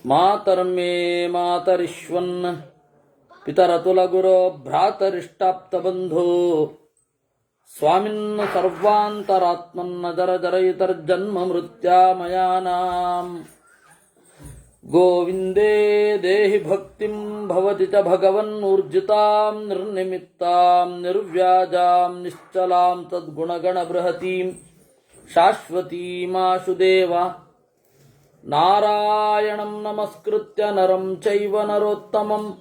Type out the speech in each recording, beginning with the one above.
ಮಾತರ್ಮೇ ಮಾತರಿಶ್ವನ್ ಪಿತರತುಲಗುರೋ ಭ್ರಾತರಿಷ್ಟಾಪ್ತಬಂಧೋ ಸ್ವಾಮಿನ್ನ ಸರ್ವಾಂತರಾತ್ಮನ್ನ ಜರ ಜರಯಿತರ್ಜನ್ಮ ಮೃತ್ಯಾಮಯಾನಾಂ ಗೋವಿಂದೇ ದೇಹಿ ಭಕ್ತಿಂ ಭವತಿ ಚ ಭಗವನ್ನೂರ್ಜಿತಾಂ ನಿರ್ನಿಮಿತ್ತಾಂ ನಿರ್ವ್ಯಾಜಾಂ ನಿಶ್ಚಲಾಂ ತದ್ಗುಣಗಣ ಬೃಹತೀಂ ಶಾಶ್ವತೀಮಾಶುದೇವ ನಾರಾಯಣಂ ನಮಸ್ಕೃತ್ಯ ನರಂ ಚೈವ ನರೋತ್ತಮಂ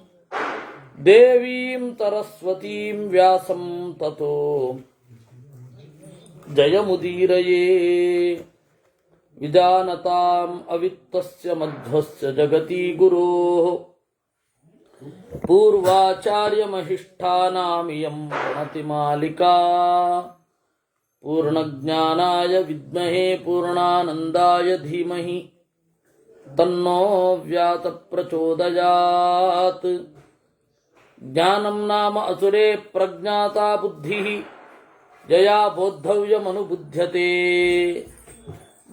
ದೇವೀಂ ಸರಸ್ವತೀಂ ವ್ಯಾಸಂ ತತೋ ಜಯಮುದೀರಯೇ ವಿಜಾನತಾಂ ಅವಿತ್ತಸ್ಯ ಮಧ್ವಸ್ಯ ಜಗತಿ ಗುರೋಃ ಪೂರ್ವಾಚಾರ್ಯಮಹಿಷ್ಠಾನಾಮಿಯಂ ಪ್ರಣತಿ ಮಾಲಿಕಾ ಪೂರ್ಣಜ್ಞಾನಾಯ ವಿದ್ಮಹೇ ಪೂರ್ಣಾನಂದಾಯ ಧೀಮಹಿ ತನ್ನೋ ವ್ಯಾಸ ಪ್ರಚೋದಯಾತ್ ಜ್ಞಾನಂ ನಾಮ ಅಸುರೇ ಪ್ರಜ್ಞಾತಾ ಬುದ್ಧಿ ಜಯಾ ಬೋದ್ಧವ್ಯಮನುಬುಧ್ಯತೆ.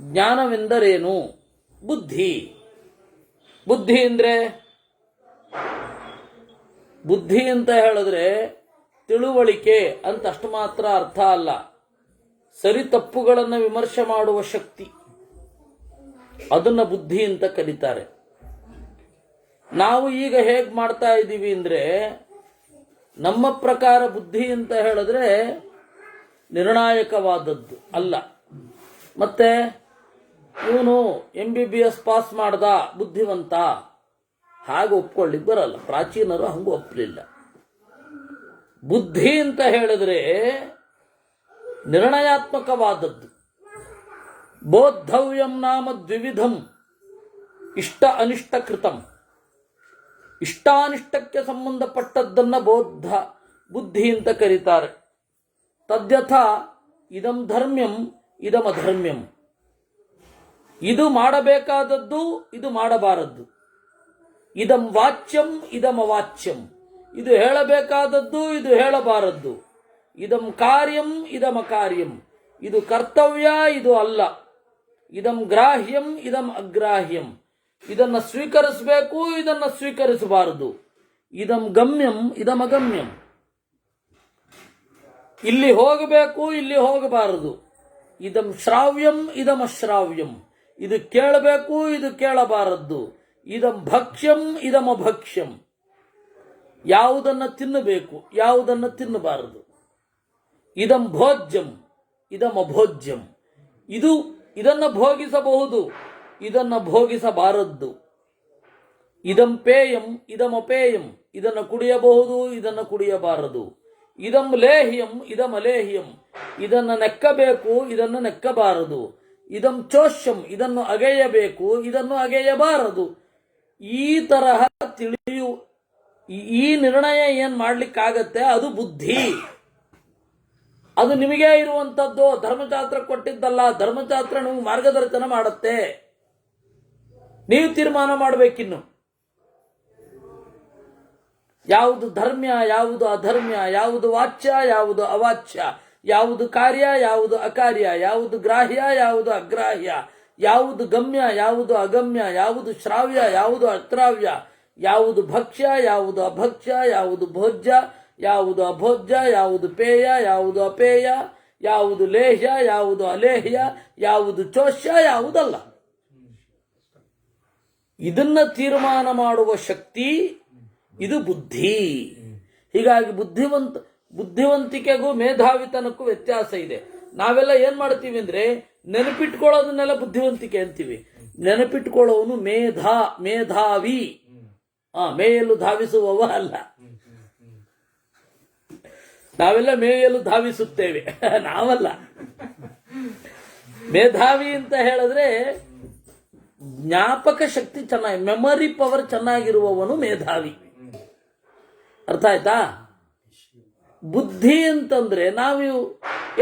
ಜ್ಞಾನವೆಂದರೇನು? ಬುದ್ಧಿ. ಬುದ್ಧಿ ಅಂದರೆ ಬುದ್ಧಿ ಅಂತ ಹೇಳಿದ್ರೆ ತಿಳುವಳಿಕೆ ಅಂತ ಅಷ್ಟು ಮಾತ್ರ ಅರ್ಥ ಅಲ್ಲ. ಸರಿ ತಪ್ಪುಗಳನ್ನು ವಿಮರ್ಶೆ ಮಾಡುವ ಶಕ್ತಿ, ಅದನ್ನ ಬುದ್ಧಿ ಅಂತ ಕರೀತಾರೆ. ನಾವು ಈಗ ಹೇಗೆ ಮಾಡ್ತಾ ಇದ್ದೀವಿ ಅಂದರೆ, ನಮ್ಮ ಪ್ರಕಾರ ಬುದ್ಧಿ ಅಂತ ಹೇಳಿದ್ರೆ ನಿರ್ಣಾಯಕವಾದದ್ದು ಅಲ್ಲ. ಮತ್ತೆ ಇವನು MBBS ಪಾಸ್ ಮಾಡ್ದ ಬುದ್ಧಿವಂತ, ಹಾಗೆ ಒಪ್ಕೊಳ್ಳಿಕ್ಕೆ ಬರಲ್ಲ. ಪ್ರಾಚೀನರು ಹಂಗೂ ಒಪ್ಪಲಿಲ್ಲ. ಬುದ್ಧಿ ಅಂತ ಹೇಳಿದ್ರೆ ನಿರ್ಣಯಾತ್ಮಕವಾದದ್ದು. ಬೋದ್ಧವ್ಯಂ ನಾಮ ದ್ವಿವಿಧಂ ಇಷ್ಟ ಅನಿಷ್ಟ ಕೃತಂ. ಇಷ್ಟಾನಿಷ್ಟಕ್ಕೆ ಸಂಬಂಧಪಟ್ಟದ್ದನ್ನ ಬುದ್ಧಿ ಅಂತ ಕರೀತಾರೆ. ತದ್ಯಥ ಇದಂ ಧರ್ಮ್ಯಂ ಇದಂ ಅಧರ್ಮ್ಯಂ. ಇದು ಮಾಡಬೇಕಾದದ್ದು, ಇದು ಮಾಡಬಾರದ್ದು. ಇದಂ ವಾಚ್ಯಂ ಇದಂ ಅವಾಚ್ಯಂ. ಇದು ಹೇಳಬೇಕಾದದ್ದು, ಇದು ಹೇಳಬಾರದ್ದು. ಇದಂ ಕಾರ್ಯಂ ಇದಂ ಅಕಾರ್ಯಂ. ಇದು ಕರ್ತವ್ಯ, ಇದು ಅಲ್ಲ. ಇದಂ ಗ್ರಾಹ್ಯಂ ಇದಂ ಅಗ್ರಾಹ್ಯಂ. ಇದನ್ನು ಸ್ವೀಕರಿಸಬೇಕು, ಇದನ್ನು ಸ್ವೀಕರಿಸಬಾರದು. ಇದಂ ಗಮ್ಯಂ ಇದಂ ಅಗಮ್ಯಂ. ಇಲ್ಲಿ ಹೋಗಬೇಕು, ಇಲ್ಲಿ ಹೋಗಬಾರದು. ಇದಂ ಶ್ರಾವ್ಯಂ ಇದಂ ಅಶ್ರಾವ್ಯಂ. ಇದು ಕೇಳಬೇಕು, ಇದು ಕೇಳಬಾರದ್ದು. ಇದಂ ಭಕ್ಷ್ಯಂ ಇದಂ ಅಭಕ್ಷ್ಯಂ. ಯಾವುದನ್ನು ತಿನ್ನಬೇಕು, ಯಾವುದನ್ನು ತಿನ್ನಬಾರದು. ಇದಂ ಭೋಜ್ಯಂ ಇದಂ ಅಭೋಜ್ಯಂ. ಇದನ್ನು ಭೋಗಿಸಬಹುದು, ಇದನ್ನು ಭೋಗಿಸಬಾರದ್ದು. ಇದಂ ಪೇಯಂ ಇದಂ ಅಪೇಯಂ. ಇದನ್ನು ಕುಡಿಯಬಹುದು, ಇದನ್ನು ಕುಡಿಯಬಾರದು. ಇದಂ ಲೇಹ್ಯಂ ಇದಂ ಅಲೇಹ್ಯಂ. ಇದನ್ನು ನೆಕ್ಕಬೇಕು, ಇದನ್ನು ನೆಕ್ಕಬಾರದು. ಇದಂ ಚೋಷ್ಯಂ. ಇದನ್ನು ಅಗೆಯಬೇಕು, ಇದನ್ನು ಅಗೆಯಬಾರದು. ಈ ತರಹ ಈ ನಿರ್ಣಯ ಏನ್ ಮಾಡ್ಲಿಕ್ಕಾಗತ್ತೆ, ಅದು ಬುದ್ಧಿ. ಅದು ನಿಮಗೇ ಇರುವಂತದ್ದು, ಧರ್ಮಶಾಸ್ತ್ರ ಕೊಟ್ಟಿದ್ದಲ್ಲ. ಧರ್ಮಶಾಸ್ತ್ರ ನಿಮಗೆ ಮಾರ್ಗದರ್ಶನ ಮಾಡುತ್ತೆ, ನೀವು ತೀರ್ಮಾನ ಮಾಡಬೇಕಿನ್ನು. ಯಾವುದು ಧರ್ಮ್ಯ, ಯಾವುದು ಅಧರ್ಮ್ಯ, ಯಾವುದು ವಾಚ್ಯ, ಯಾವುದು ಅವಾಚ್ಯ, ಯಾವುದು ಕಾರ್ಯ, ಯಾವುದು ಅಕಾರ್ಯ, ಯಾವುದು ಗ್ರಾಹ್ಯ, ಯಾವುದು ಅಗ್ರಾಹ್ಯ, ಯಾವುದು ಗಮ್ಯ, ಯಾವುದು ಅಗಮ್ಯ, ಯಾವುದು ಶ್ರಾವ್ಯ, ಯಾವುದು ಅಶ್ರಾವ್ಯ, ಯಾವುದು ಭಕ್ಷ್ಯ, ಯಾವುದು ಅಭಕ್ಷ್ಯ, ಯಾವುದು ಭೋಜ್ಯ, ಯಾವುದು ಅಭೋಜ್ಯ, ಯಾವುದು ಪೇಯ, ಯಾವುದು ಅಪೇಯ, ಯಾವುದು ಲೇಹ್ಯ, ಯಾವುದು ಅಲೇಹ್ಯ, ಯಾವುದು ಚೋಷ್ಯ, ಯಾವುದಲ್ಲ. ಇದನ್ನ ತೀರ್ಮಾನ ಮಾಡುವ ಶಕ್ತಿ ಇದು ಬುದ್ಧಿ. ಹೀಗಾಗಿ ಬುದ್ಧಿವಂತಿಕೆಗೂ ಮೇಧಾವಿತನಕ್ಕೂ ವ್ಯತ್ಯಾಸ ಇದೆ. ನಾವೆಲ್ಲ ಏನ್ ಮಾಡ್ತೀವಿ ಅಂದ್ರೆ, ನೆನಪಿಟ್ಕೊಳ್ಳೋದನ್ನೆಲ್ಲ ಬುದ್ಧಿವಂತಿಕೆ ಅಂತೀವಿ. ನೆನಪಿಟ್ಕೊಳ್ಳೋನು ಮೇಧಾವಿ. ಮೇಯಲು ಧಾವಿಸುವವ ಅಲ್ಲ. ನಾವೆಲ್ಲ ಮೇಯಲು ಧಾವಿಸುತ್ತೇವೆ, ನಾವಲ್ಲ. ಮೇಧಾವಿ ಅಂತ ಹೇಳಿದ್ರೆ ಜ್ಞಾಪಕ ಶಕ್ತಿ ಚೆನ್ನಾಗಿ, ಮೆಮೊರಿ ಪವರ್ ಚೆನ್ನಾಗಿರುವವನು ಮೇಧಾವಿ. ಅರ್ಥ ಆಯ್ತಾ? ಬುದ್ಧಿ ಅಂತಂದ್ರೆ ನಾವು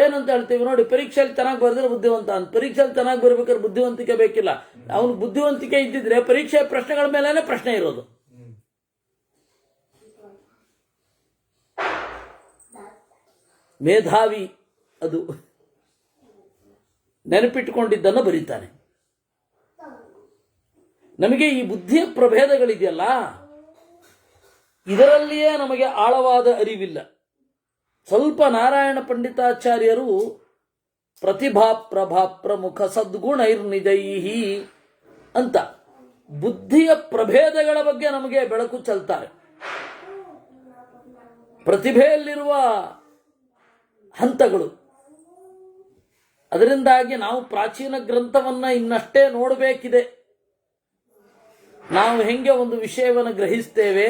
ಏನಂತ ಹೇಳ್ತೀವಿ ನೋಡಿ, ಪರೀಕ್ಷೆಯಲ್ಲಿ ಚೆನ್ನಾಗಿ ಬರೆದ್ರೆ ಬುದ್ಧಿವಂತ ಅಂತ. ಪರೀಕ್ಷೆಯಲ್ಲಿ ಚೆನ್ನಾಗಿ ಬರಬೇಕಾದ್ರೆ ಬುದ್ಧಿವಂತಿಕೆ ಬೇಕಿಲ್ಲ. ಅವನು ಬುದ್ಧಿವಂತಿಕೆ ಇದ್ದಿದ್ರೆ ಪರೀಕ್ಷೆ ಪ್ರಶ್ನೆಗಳ ಮೇಲೇನೆ ಪ್ರಶ್ನೆ ಇರೋದು. ಮೇಧಾವಿ ಅದು ನೆನಪಿಟ್ಟುಕೊಂಡಿದ್ದನ್ನು ಬರೀತಾನೆ. ನಮಗೆ ಈ ಬುದ್ಧಿಯ ಪ್ರಭೇದಗಳಿದೆಯಲ್ಲ, ಇದರಲ್ಲಿಯೇ ನಮಗೆ ಆಳವಾದ ಅರಿವಿಲ್ಲ. ಸ್ವಲ್ಪ ನಾರಾಯಣ ಪಂಡಿತಾಚಾರ್ಯರು ಪ್ರತಿಭಾ ಪ್ರಭಾ ಪ್ರಮುಖ ಸದ್ಗುಣೈರ್ನಿಜೈಹಿ ಅಂತ ಬುದ್ಧಿಯ ಪ್ರಭೇದಗಳ ಬಗ್ಗೆ ನಮಗೆ ಬೆಳಕು ಚೆಲ್ತಾರೆ. ಪ್ರತಿಭೆಯಲ್ಲಿರುವ ಹಂತಗಳು. ಅದರಿಂದಾಗಿ ನಾವು ಪ್ರಾಚೀನ ಗ್ರಂಥವನ್ನ ಇನ್ನಷ್ಟೇ ನೋಡಬೇಕಿದೆ. ನಾವು ಹೆಂಗೆ ಒಂದು ವಿಷಯವನ್ನು ಗ್ರಹಿಸ್ತೇವೆ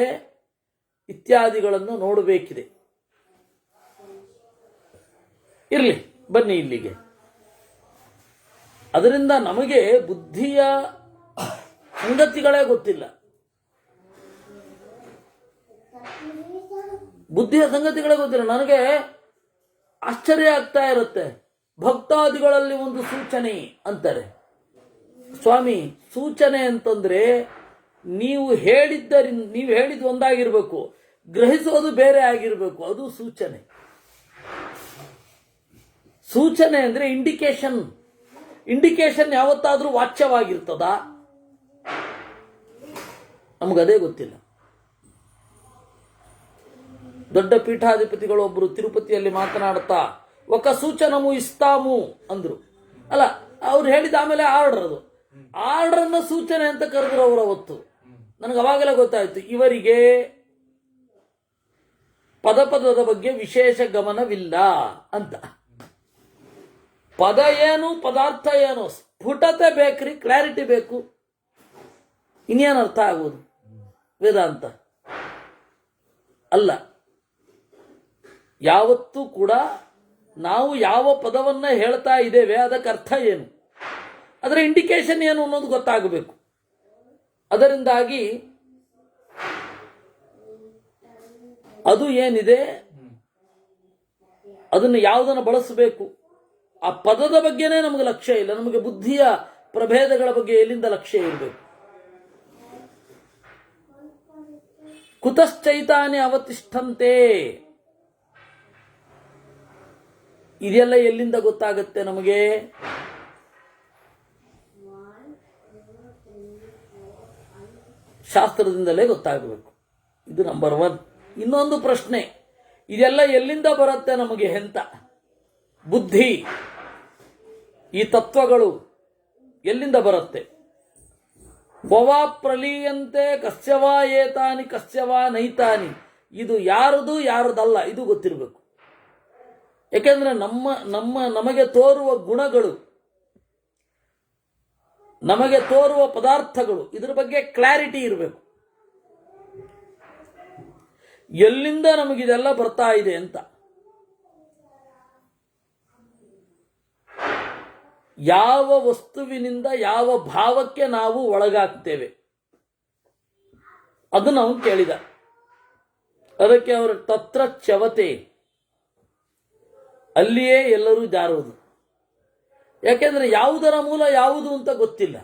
ಇತ್ಯಾದಿಗಳನ್ನು ನೋಡಬೇಕಿದೆ. ಇರಲಿ, ಬನ್ನಿ ಇಲ್ಲಿಗೆ. ಅದರಿಂದ ನಮಗೆ ಬುದ್ಧಿಯ ಸಂಗತಿಗಳೇ ಗೊತ್ತಿಲ್ಲ. ಬುದ್ಧಿಯ ಸಂಗತಿಗಳೇ ಗೊತ್ತಿಲ್ಲ. ನನಗೆ ಆಶ್ಚರ್ಯ ಆಗ್ತಾ ಇರುತ್ತೆ. ಭಕ್ತಾದಿಗಳಲ್ಲಿ ಒಂದು ಸೂಚನೆ ಅಂತಾರೆ. ಸ್ವಾಮಿ, ಸೂಚನೆ ಅಂತಂದ್ರೆ ನೀವು ಹೇಳಿದ್ದು ಒಂದಾಗಿರ್ಬೇಕು, ಗ್ರಹಿಸೋದು ಬೇರೆ ಆಗಿರ್ಬೇಕು, ಅದು ಸೂಚನೆ. ಸೂಚನೆ ಅಂದ್ರೆ ಇಂಡಿಕೇಶನ್. ಇಂಡಿಕೇಶನ್ ಯಾವತ್ತಾದ್ರೂ ವಾಚ್ಯವಾಗಿರ್ತದ? ನಮಗದೇ ಗೊತ್ತಿಲ್ಲ. ದೊಡ್ಡ ಪೀಠಾಧಿಪತಿಗಳು ಒಬ್ಬರು ತಿರುಪತಿಯಲ್ಲಿ ಮಾತನಾಡ್ತಾ ಒಕ್ಕ ಸೂಚನಮು ಇಸ್ತಾಮು ಅಂದ್ರು. ಅಲ್ಲ, ಅವ್ರು ಹೇಳಿದ ಆಮೇಲೆ ಆರ್ಡರ್, ಅದು ಆರ್ಡರ್ನ ಸೂಚನೆ ಅಂತ ಕರೆದ್ರು ಅವರ ಹೊತ್ತು. ನನಗೆ ಅವಾಗಲೇ ಗೊತ್ತಾಯ್ತು ಇವರಿಗೆ ಪದದ ಬಗ್ಗೆ ವಿಶೇಷ ಗಮನವಿಲ್ಲ ಅಂತ. ಪದ ಏನು, ಪದಾರ್ಥ ಏನು, ಸ್ಫುಟತೆ ಬೇಕ್ರಿ, ಕ್ಲಾರಿಟಿ ಬೇಕು. ಇನ್ನೇನು ಅರ್ಥ ಆಗುವುದು ವೇದಾಂತ ಅಲ್ಲ. ಯಾವತ್ತೂ ಕೂಡ ನಾವು ಯಾವ ಪದವನ್ನ ಹೇಳ್ತಾ ಇದ್ದೇವೆ ಅದಕ್ಕೆ ಅರ್ಥ ಏನು, ಅದರ ಇಂಡಿಕೇಶನ್ ಏನು ಅನ್ನೋದು ಗೊತ್ತಾಗಬೇಕು. ಅದರಿಂದಾಗಿ ಅದು ಏನಿದೆ ಅದನ್ನು ಯಾವುದನ್ನು ಬಳಸಬೇಕು, ಆ ಪದದ ಬಗ್ಗೆನೇ ನಮಗೆ ಲಕ್ಷ್ಯ ಇಲ್ಲ. ನಮಗೆ ಬುದ್ಧಿಯ ಪ್ರಭೇದಗಳ ಬಗ್ಗೆ ಎಲ್ಲಿಂದ ಲಕ್ಷ್ಯ ಇರಬೇಕು? ಕುತಶ್ಚೈತಾನಿ ಅವತಿಷ್ಠಂತೆ, ಇದೆಲ್ಲ ಎಲ್ಲಿಂದ ಗೊತ್ತಾಗುತ್ತೆ ನಮಗೆ? ಶಾಸ್ತ್ರದಿಂದಲೇ ಗೊತ್ತಾಗಬೇಕು. ಇದು ನಂಬರ್ 1. ಇನ್ನೊಂದು ಪ್ರಶ್ನೆ, ಇದೆಲ್ಲ ಎಲ್ಲಿಂದ ಬರುತ್ತೆ ನಮಗೆ ಅಂತ? ಬುದ್ಧಿ, ಈ ತತ್ವಗಳು ಎಲ್ಲಿಂದ ಬರುತ್ತೆ? ಕ್ವವಾ ಪ್ರಲೀಯಂತೆ ಕಸ್ಯವಾ ಏತಾನಿ ಕಸ್ಯವಾ ನೈತಾನಿ, ಇದು ಯಾರದು ಯಾರದಲ್ಲ ಇದು ಗೊತ್ತಿರಬೇಕು. ಯಾಕೆಂದ್ರೆ ನಮಗೆ ತೋರುವ ಗುಣಗಳು, ನಮಗೆ ತೋರುವ ಪದಾರ್ಥಗಳು, ಇದ್ರ ಬಗ್ಗೆ ಕ್ಲಾರಿಟಿ ಇರಬೇಕು. ಎಲ್ಲಿಂದ ನಮಗಿದೆಲ್ಲ ಬರ್ತಾ ಇದೆ ಅಂತ. ಯಾವ ವಸ್ತುವಿನಿಂದ ಯಾವ ಭಾವಕ್ಕೆ ನಾವು ಒಳಗಾಗ್ತೇವೆ ಅದು ನಾವು ಕೇಳಿದ. ಅದಕ್ಕೆ ಅವರು ತತ್ರ ಚ್ಯವತೆ, ಅಲ್ಲಿಯೇ ಎಲ್ಲರೂ ಜಾರುವುದು. ಯಾಕೆಂದ್ರೆ ಯಾವುದರ ಮೂಲ ಯಾವುದು ಅಂತ ಗೊತ್ತಿಲ್ಲ.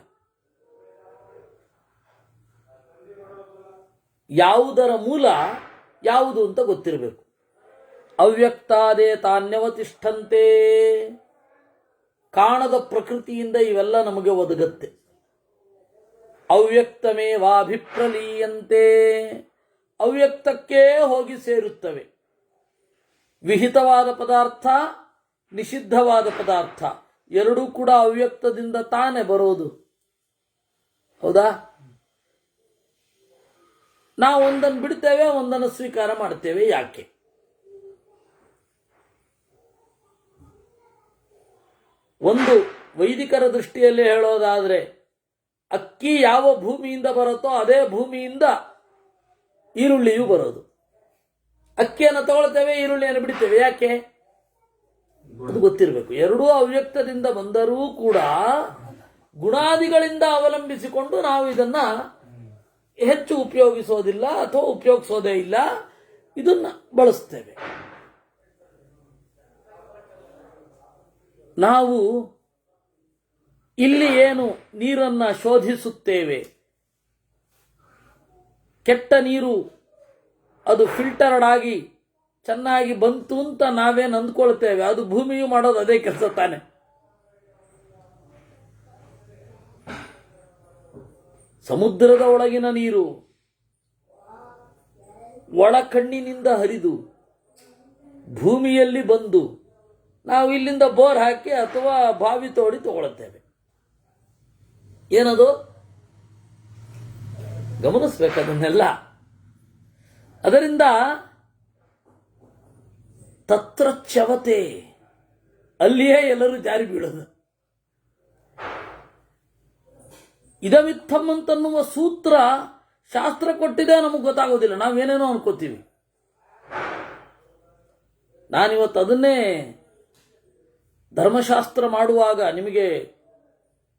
ಯಾವುದರ ಮೂಲ ಯಾವುದು ಅಂತ ಗೊತ್ತಿರಬೇಕು. ಅವ್ಯಕ್ತಾದೇ ತಾನ್ಯವತಿಷ್ಠಂತೆ, ಕಾಣದ ಪ್ರಕೃತಿಯಿಂದ ಇವೆಲ್ಲ ನಮಗೆ ಒದಗತ್ತೆ. ಅವ್ಯಕ್ತಮೇವಾಭಿಪ್ರಲೀಯಂತೆ, ಅವ್ಯಕ್ತಕ್ಕೇ ಹೋಗಿ ಸೇರುತ್ತವೆ. ವಿಹಿತವಾದ ಪದಾರ್ಥ, ನಿಷಿದ್ಧವಾದ ಪದಾರ್ಥ ಎರಡೂ ಕೂಡ ಅವ್ಯಕ್ತದಿಂದ ತಾನೇ ಬರೋದು. ಹೌದಾ? ನಾವು ಒಂದನ್ನು ಬಿಡ್ತೇವೆ, ಒಂದನ್ನು ಸ್ವೀಕಾರ ಮಾಡ್ತೇವೆ. ಯಾಕೆ? ಒಂದು ವೈದಿಕರ ದೃಷ್ಟಿಯಲ್ಲಿ ಹೇಳೋದಾದ್ರೆ, ಅಕ್ಕಿ ಯಾವ ಭೂಮಿಯಿಂದ ಬರುತ್ತೋ ಅದೇ ಭೂಮಿಯಿಂದ ಈರುಳ್ಳಿಯೂ ಬರೋದು. ಅಕ್ಕಿಯನ್ನು ತಗೊಳ್ತೇವೆ, ಈರುಳ್ಳಿಯನ್ನು ಬಿಡ್ತೇವೆ. ಯಾಕೆ? ಅದು ಗೊತ್ತಿರಬೇಕು. ಎರಡೂ ಅವ್ಯಕ್ತದಿಂದ ಬಂದರೂ ಕೂಡ ಗುಣಾದಿಗಳಿಂದ ಅವಲಂಬಿಸಿಕೊಂಡು ನಾವು ಇದನ್ನ ಹೆಚ್ಚು ಉಪಯೋಗಿಸೋದಿಲ್ಲ ಅಥವಾ ಉಪಯೋಗಿಸೋದೇ ಇಲ್ಲ, ಇದನ್ನ ಬಳಸ್ತೇವೆ. ನಾವು ಇಲ್ಲಿ ಏನು ನೀರನ್ನ ಶೋಧಿಸುತ್ತೇವೆ, ಕೆಟ್ಟ ನೀರು ಅದು ಫಿಲ್ಟರ್ಡ್ ಆಗಿ ಚೆನ್ನಾಗಿ ಬಂತು ಅಂತ ನಾವೇನು ಅಂದ್ಕೊಳ್ತೇವೆ, ಅದು ಭೂಮಿಯು ಮಾಡೋದು ಅದೇ ಕೆಲಸ ತಾನೆ. ಸಮುದ್ರದ ಒಳಗಿನ ನೀರು ಒಳ ಕಣ್ಣಿನಿಂದ ಹರಿದು ಭೂಮಿಯಲ್ಲಿ ಬಂದು ನಾವು ಇಲ್ಲಿಂದ ಬೋರ್ ಹಾಕಿ ಅಥವಾ ಬಾವಿ ತೋಡಿ ತಗೊಳ್ಳುತ್ತೇವೆ. ಏನದು ಗಮನಿಸ್ಬೇಕದನ್ನೆಲ್ಲ. ಅದರಿಂದ ತತ್ರ ಚ್ಯವತೆ, ಅಲ್ಲಿಯೇ ಎಲ್ಲರೂ ಜಾರಿ ಬೀಳೋದು. ಇದಮಿತ್ತಂ ಅಂತನ್ನುವ ಸೂತ್ರ ಶಾಸ್ತ್ರ ಕೊಟ್ಟಿದೆ, ನಮಗೆ ಗೊತ್ತಾಗೋದಿಲ್ಲ, ನಾವೇನೇನೋ ಅನ್ಕೋತೀವಿ. ನಾನಿವತ್ತು ಅದನ್ನೇ ಧರ್ಮಶಾಸ್ತ್ರ ಮಾಡುವಾಗ ನಿಮಗೆ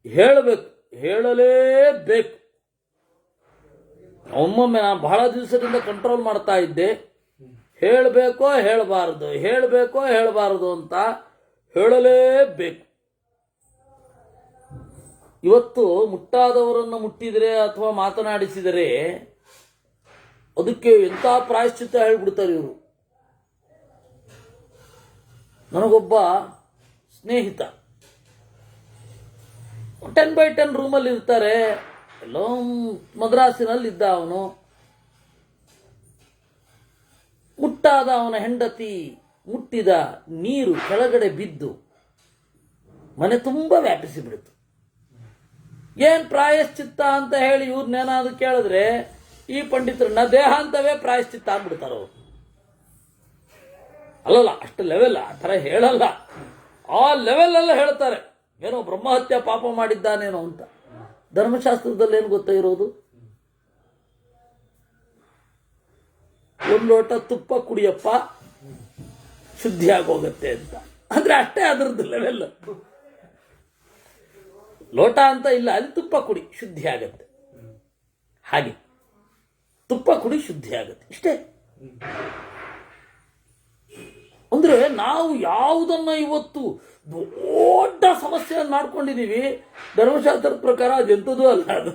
ಹೇಳಬೇಕು, ಹೇಳಲೇಬೇಕು. ಒಮ್ಮೊಮ್ಮೆ ನಾನು ಬಹಳ ದಿವಸದಿಂದ ಕಂಟ್ರೋಲ್ ಮಾಡ್ತಾ ಇದ್ದೆ, ಹೇಳಬೇಕೋ ಹೇಳಬಾರದು, ಹೇಳಬೇಕೋ ಹೇಳಬಾರದು ಅಂತ ಹೇಳಲೇಬೇಕು. ಇವತ್ತು ಮುಟ್ಟಾದವರನ್ನು ಮುಟ್ಟಿದರೆ ಅಥವಾ ಮಾತನಾಡಿಸಿದರೆ ಅದಕ್ಕೆ ಎಂಥ ಪ್ರಾಯಶ್ಚಿತ್ತ ಹೇಳಿಬಿಡ್ತಾರೆ ಇವರು. ನನಗೊಬ್ಬ ಸ್ನೇಹಿತ 10x10 ರೂಮಲ್ಲಿ ಇರ್ತಾರೆ. ಎಲ್ಲೋ ಮದ್ರಾಸಿನಲ್ಲಿ ಇದ್ದ ಅವನು. ಮುಟ್ಟಾದ ಅವನ ಹೆಂಡತಿ ಮುಟ್ಟಿದ ನೀರು ಕೆಳಗಡೆ ಬಿದ್ದು ಮನೆ ತುಂಬ ವ್ಯಾಪಿಸಿ ಬಿಡ್ತು. ಏನ್ ಪ್ರಾಯಶ್ಚಿತ್ತ ಅಂತ ಹೇಳಿ ಇವ್ರನ್ನೇನಾದ್ರು ಕೇಳಿದ್ರೆ ಈ ಪಂಡಿತರನ್ನ ದೇಹಾಂತವೇ ಪ್ರಾಯಶ್ಚಿತ್ತ ಅಂದ್ಬಿಡ್ತಾರ ಅವರು. ಅಲ್ಲಲ್ಲ, ಅಷ್ಟು ಲೆವೆಲ್ ಆ ಥರ ಹೇಳಲ್ಲ, ಆ ಲೆವೆಲ್ ಎಲ್ಲ ಹೇಳ್ತಾರೆ. ಏನೋ ಬ್ರಹ್ಮಹತ್ಯೆ ಪಾಪ ಮಾಡಿದ್ದಾನೇನೋ ಅಂತ. ಧರ್ಮಶಾಸ್ತ್ರದಲ್ಲಿ ಏನು ಗೊತ್ತಾ ಇರೋದು? ಒಂದು ಲೋಟ ತುಪ್ಪ ಕುಡಿಯಪ್ಪ ಶುದ್ಧಿಯಾಗಿ ಹೋಗುತ್ತೆ ಅಂತ. ಅಂದ್ರೆ ಅಷ್ಟೇ ಅದರದ್ದು ಲೆವೆಲ್. ಲೋಟ ಅಂತ ಇಲ್ಲ, ಅಲ್ಲಿ ತುಪ್ಪ ಕುಡಿ ಶುದ್ಧಿ ಆಗತ್ತೆ. ಹಾಗೆ ತುಪ್ಪ ಕುಡಿ ಶುದ್ಧಿ ಆಗತ್ತೆ, ಇಷ್ಟೇ. ಅಂದ್ರೆ ನಾವು ಯಾವುದನ್ನ ಇವತ್ತು ದೊಡ್ಡ ಸಮಸ್ಯೆಯನ್ನು ಮಾಡ್ಕೊಂಡಿದೀವಿ, ಧರ್ಮಶಾಸ್ತ್ರದ ಪ್ರಕಾರ ಅದೆಂಥದ್ದು ಅಲ್ಲ ಅದು.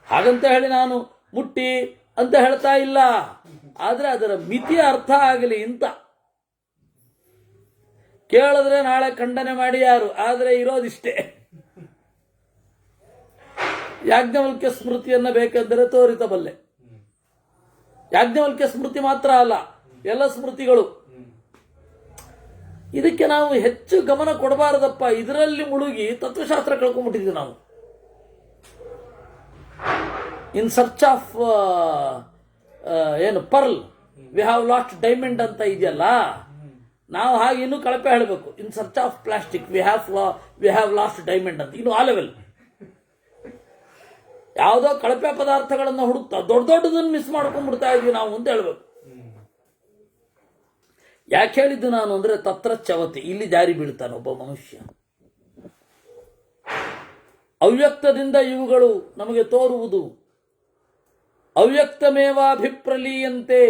ಹಾಗಂತ ಹೇಳಿ ನಾನು ಮುಟ್ಟಿ ಅಂತ ಹೇಳ್ತಾ ಇಲ್ಲ, ಆದ್ರೆ ಅದರ ಮಿತಿ ಅರ್ಥ ಆಗಲಿ ಅಂತ. ಕೇಳಿದ್ರೆ ನಾಳೆ ಖಂಡನೆ ಮಾಡಿ ಯಾರು, ಆದ್ರೆ ಇರೋದಿಷ್ಟೇ. ಯಾಜ್ಞವಲ್ಕ್ಯ ಸ್ಮೃತಿಯನ್ನ ಬೇಕೆಂದರೆ ತೋರಿಸಬಲ್ಲೆ. ಯಾಜ್ಞವಲ್ಕ್ಯ ಸ್ಮೃತಿ ಮಾತ್ರ ಅಲ್ಲ, ಎಲ್ಲ ಸ್ಮೃತಿಗಳು. ಇದಕ್ಕೆ ನಾವು ಹೆಚ್ಚು ಗಮನ ಕೊಡಬಾರದಪ್ಪ. ಇದರಲ್ಲಿ ಮುಳುಗಿ ತತ್ವಶಾಸ್ತ್ರ ಕಳ್ಕೊಂಡ್ಬಿಟ್ಟಿದ್ವಿ ನಾವು. ಇನ್ ಸರ್ಚ್ ಆಫ್ ಏನು pearl we have lost diamond ಅಂತ ಇದೆಯಲ್ಲ, ನಾವು ಹಾಗೆ ಇನ್ನೂ ಕಳಪೆ ಹೇಳಬೇಕು. In search of plastic we have lost diamond ಅಂತ. ಇನ್ನು ಆ ಲೆವೆಲ್. ಯಾವುದೋ ಕಳಪೆ ಪದಾರ್ಥಗಳನ್ನು ಹುಡುಕ್ತಾ ದೊಡ್ಡ ದೊಡ್ಡದನ್ನು ಮಿಸ್ ಮಾಡ್ಕೊಂಡ್ಬಿಡ್ತಾ ಇದ್ವಿ ನಾವು ಅಂತ ಹೇಳ್ಬೇಕು. ಯಾಕೆ ಹೇಳಿದ್ದು ನಾನು ಅಂದ್ರೆ ತತ್ರ ಚ್ಯವತೆ, ಇಲ್ಲಿ ಜಾರಿ ಬೀಳ್ತಾನೆ ಒಬ್ಬ ಮನುಷ್ಯ. ಅವ್ಯಕ್ತದಿಂದ ಇವುಗಳು ನಮಗೆ ತೋರುವುದು. ಅವ್ಯಕ್ತಮೇವಾಭಿಪ್ರಲೀಯಂತೆ,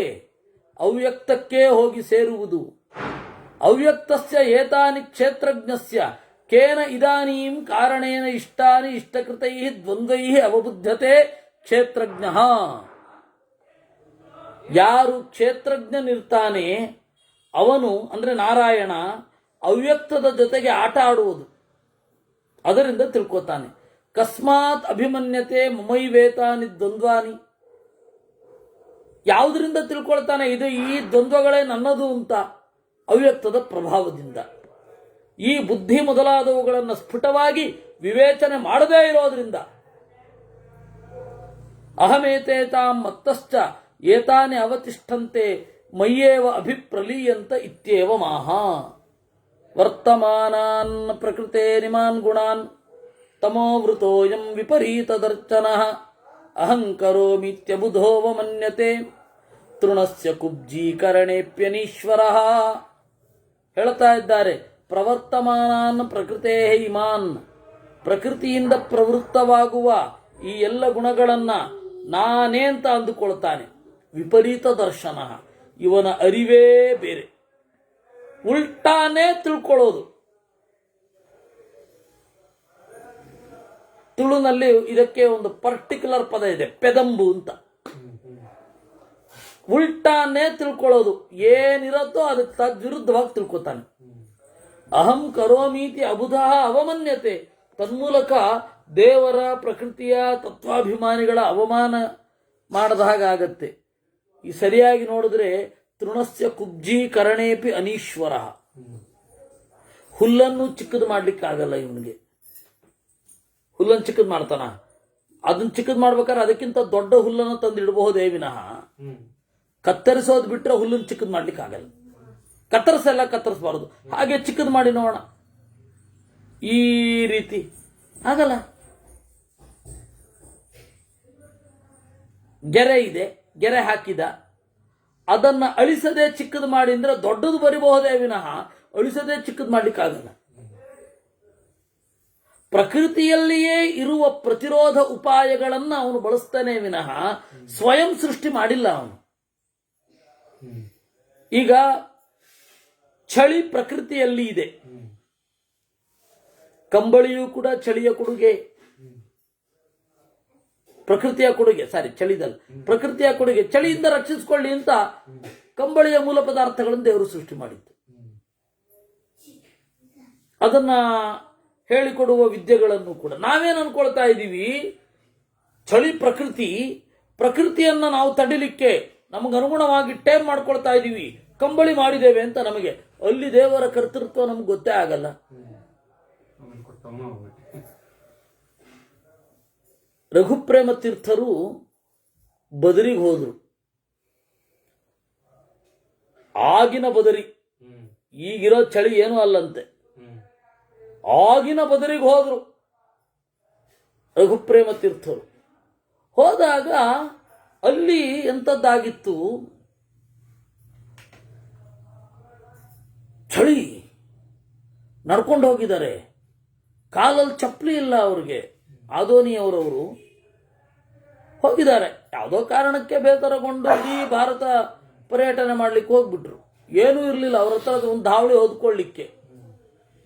ಅವ್ಯಕ್ತಕ್ಕೆ ಹೋಗಿ ಸೇರುವುದು. ಅವ್ಯಕ್ತಸ್ಯ ಏತಾನಿ ಕ್ಷೇತ್ರಜ್ಞಸ್ಯ ಕೇನ ಇದಾನೀಂ ಕಾರಣೇನ ಇಷ್ಟಾನಿ ಇಷ್ಟಕೃತೈ ದ್ವಂದ್ವೈ ಅವಬುದ್ಧತೆ ಕ್ಷೇತ್ರಜ್ಞ. ಯಾರು ಕ್ಷೇತ್ರಜ್ಞನಿರ್ತಾನೆ ಅವನು ಅಂದ್ರೆ ನಾರಾಯಣ ಅವ್ಯಕ್ತದ ಜೊತೆಗೆ ಆಟ ಆಡುವುದು, ಅದರಿಂದ ತಿಳ್ಕೊತಾನೆ. ಕಸ್ಮಾತ್ ಅಭಿಮನ್ಯತೆ ಮಮೈವೇತಾನಿ ದ್ವಂದ್ವಾನಿ. ಯಾವುದರಿಂದ ತಿಳ್ಕೊಳ್ತಾನೆ ಇದು ಈ ದ್ವಂದ್ವಗಳೇ ನನ್ನದು ಅಂತ? ಅವ್ಯಕ್ತದ ಪ್ರಭಾವದಿಂದ. ಈ ಬುದ್ಧಿ ಮೊದಲಾದವುಗಳನ್ನು ಸ್ಫುಟವಾಗಿ ವಿವೇಚನೆ ಮಾಡದೇ ಇರೋದ್ರಿಂದ. ಅಹಮೇತೇತಾಂ ಮತ್ತಶ್ಚ ಏತಾನಿ ಅವತಿಷ್ಠಂತೆ ಮಯ್ಯೇವ ಅಭಿಪ್ರಲೀಯಂತ ಇತ್ಯೇವ ಮಾಹ. ವರ್ತಮಾನಾನ್ ಪ್ರಕೃತೇರಿಮಾನ್ ಗುಣಾನ್ ತಮೋವೃತೋಯಂ ವಿಪರೀತದರ್ಚನಃ ಅಹಂಕರೋಮಿತ್ಯಬುಧೋವಮನ್ಯತೆ ತೃಣಸ್ಯ ಕುಬ್ಜೀಕರಣೇಪ್ಯನೀಶ್ವರಃ. ಹೇಳ್ತಾ ಇದ್ದಾರೆ, ಪ್ರವರ್ತಮಾನಾನ್ ಪ್ರಕೃತೇ ಇಮಾನ್, ಪ್ರಕೃತಿಯಿಂದ ಪ್ರವೃತ್ತವಾಗುವ ಈ ಎಲ್ಲ ಗುಣಗಳನ್ನ ನಾನೇ ಅಂತ ಅಂದುಕೊಳ್ತಾನೆ. ವಿಪರೀತ ದರ್ಶನ, ಇವನ ಅರಿವೇ ಬೇರೆ, ಉಲ್ಟಾನೇ ತಿಳ್ಕೊಳ್ಳೋದು. ತುಳುನಲ್ಲಿ ಇದಕ್ಕೆ ಒಂದು ಪರ್ಟಿಕ್ಯುಲರ್ ಪದ ಇದೆ, ಪೆದಂಬು ಅಂತ. ಉಲ್ಟಾನೇ ತಿಳ್ಕೊಳ್ಳೋದು, ಏನಿರತ್ತೋ ಅದಕ್ಕೆ ತದ್ವಿರುದ್ಧವಾಗಿ ತಿಳ್ಕೊತಾನೆ. ಅಹಂ ಕರೋಮೀತಿ ಅಬುಧಃ ಅವಮನ್ಯತೆ, ತನ್ಮೂಲಕ ದೇವರ ಪ್ರಕೃತಿಯ ತತ್ವಾಭಿಮಾನಿಗಳ ಅವಮಾನ ಮಾಡದ ಹಾಗಾಗತ್ತೆ. ಈ ಸರಿಯಾಗಿ ನೋಡಿದ್ರೆ ತೃಣಸ್ಯ ಕುಬ್ಜೀಕರಣೇಪಿ ಅನೀಶ್ವರ. ಹುಲ್ಲನ್ನು ಚಿಕ್ಕದು ಮಾಡ್ಲಿಕ್ಕಾಗಲ್ಲ ಇವನಿಗೆ. ಹುಲ್ಲನ್ನು ಚಿಕ್ಕದು ಮಾಡ್ತಾನ, ಅದನ್ನ ಚಿಕ್ಕದು ಮಾಡ್ಬೇಕಾದ್ರೆ ಅದಕ್ಕಿಂತ ದೊಡ್ಡ ಹುಲ್ಲನ್ನು ತಂದಿಡಬಹುದೇ ವಿನಃ ಕತ್ತರಿಸೋದು ಬಿಟ್ರೆ ಹುಲ್ಲನ್ನು ಚಿಕ್ಕದು ಮಾಡ್ಲಿಕ್ಕೆ ಆಗಲ್ಲ. ಕತ್ತರಿಸೆಲ್ಲ ಕತ್ತರಿಸಬಾರದು, ಹಾಗೆ ಚಿಕ್ಕದು ಮಾಡಿ ನೋಡೋಣ, ಈ ರೀತಿ ಆಗಲ್ಲ. ಗೆರೆ ಇದೆ, ಗೆರೆ ಹಾಕಿದ, ಅದನ್ನ ಅಳಿಸದೆ ಚಿಕ್ಕದು ಮಾಡಿ ಅಂದ್ರೆ ದೊಡ್ಡದು ಬರಿಬಹುದೇ ವಿನಃ ಅಳಿಸದೆ ಚಿಕ್ಕದು ಮಾಡ್ಲಿಕ್ಕಾಗಲ್ಲ. ಪ್ರಕೃತಿಯಲ್ಲಿಯೇ ಇರುವ ಪ್ರತಿರೋಧ ಉಪಾಯಗಳನ್ನ ಅವನು ಬಳಸ್ತಾನೆ ವಿನಃ ಸ್ವಯಂ ಸೃಷ್ಟಿ ಮಾಡಿಲ್ಲ ಅವನು. ಈಗ ಚಳಿ ಪ್ರಕೃತಿಯಲ್ಲಿ ಇದೆ, ಕಂಬಳಿಯೂ ಕೂಡ ಚಳಿಯ ಕೊಡುಗೆ, ಪ್ರಕೃತಿಯ ಕೊಡುಗೆ, ಚಳಿದಲ್ಲ, ಪ್ರಕೃತಿಯ ಕೊಡುಗೆ. ಚಳಿಯಿಂದ ರಕ್ಷಿಸಿಕೊಳ್ಳಿ ಅಂತ ಕಂಬಳಿಯ ಮೂಲ ಪದಾರ್ಥಗಳನ್ನು ದೇವರು ಸೃಷ್ಟಿ ಮಾಡಿತ್ತು. ಅದನ್ನ ಹೇಳಿಕೊಡುವ ವಿದ್ಯೆಗಳನ್ನು ಕೂಡ ನಾವೇನು ಅನ್ಕೊಳ್ತಾ ಇದ್ದೀವಿ, ಚಳಿ ಪ್ರಕೃತಿಯನ್ನ ನಾವು ತಡಿಲಿಕ್ಕೆ ನಮಗನುಗುಣವಾಗಿ ಟೇಮ್ ಮಾಡ್ಕೊಳ್ತಾ ಇದ್ದೀವಿ, ಕಂಬಳಿ ಮಾಡಿದ್ದೇವೆ ಅಂತ. ನಮಗೆ ಅಲ್ಲಿ ದೇವರ ಕರ್ತೃತ್ವ ನಮ್ಗೆ ಗೊತ್ತೇ ಆಗಲ್ಲ. ರಘುಪ್ರೇಮ ತೀರ್ಥರು ಬದರಿಗೆ ಹೋದ್ರು. ಆಗಿನ ಬದರಿ, ಈಗಿರೋ ಚಳಿ ಏನೂ ಅಲ್ಲಂತೆ. ಆಗಿನ ಬದರಿಗೆ ಹೋದ್ರು ರಘುಪ್ರೇಮ ತೀರ್ಥರು. ಹೋದಾಗ ಅಲ್ಲಿ ಎಂಥದ್ದಾಗಿತ್ತು, ಚಳಿ. ನಡ್ಕೊಂಡು ಹೋಗಿದ್ದಾರೆ, ಕಾಲಲ್ಲಿ ಚಪ್ಪಲಿ ಇಲ್ಲ ಅವ್ರಿಗೆ. ಆದೋನಿಯವರವರು ಹೋಗಿದ್ದಾರೆ, ಯಾವುದೋ ಕಾರಣಕ್ಕೆ ಬೇಸರಗೊಂಡು ಇಡೀ ಭಾರತ ಪರ್ಯಟನೆ ಮಾಡ್ಲಿಕ್ಕೆ ಹೋಗ್ಬಿಟ್ರು. ಏನೂ ಇರಲಿಲ್ಲ ಅವ್ರ ಹತ್ರ. ಒಂದು ಧಾವಳಿ ಹೊದ್ಕೊಳ್ಳಿಕ್ಕೆ,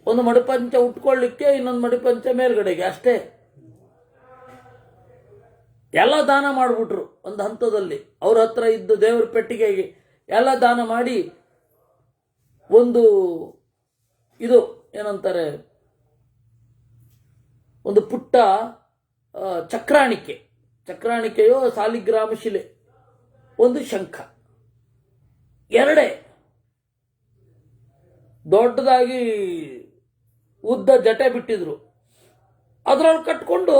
ಒಂದು ಮಡಿಪಂಚ ಉಟ್ಕೊಳ್ಳಿಕ್ಕೆ, ಇನ್ನೊಂದು ಮಡಿಪಂಚ ಮೇಲ್ಗಡೆಗೆ, ಅಷ್ಟೇ. ಎಲ್ಲ ದಾನ ಮಾಡಿಬಿಟ್ರು ಒಂದು ಹಂತದಲ್ಲಿ. ಅವ್ರ ಹತ್ರ ಇದ್ದ ದೇವರ ಪೆಟ್ಟಿಗೆಗೆ ಎಲ್ಲ ದಾನ ಮಾಡಿ ಒಂದು ಇದು ಏನಂತಾರೆ, ಒಂದು ಪುಟ್ಟ ಚಕ್ರಾಣಿಕೆಯೋ ಸಾಲಿಗ್ರಾಮ ಶಿಲೆ, ಒಂದು ಶಂಖ, ಎರಡೇ ದೊಡ್ಡದಾಗಿ ಉದ್ದ ಜಟೆ ಬಿಟ್ಟಿದ್ರು. ಅದ್ರೊಳಗೆ ಕಟ್ಕೊಂಡು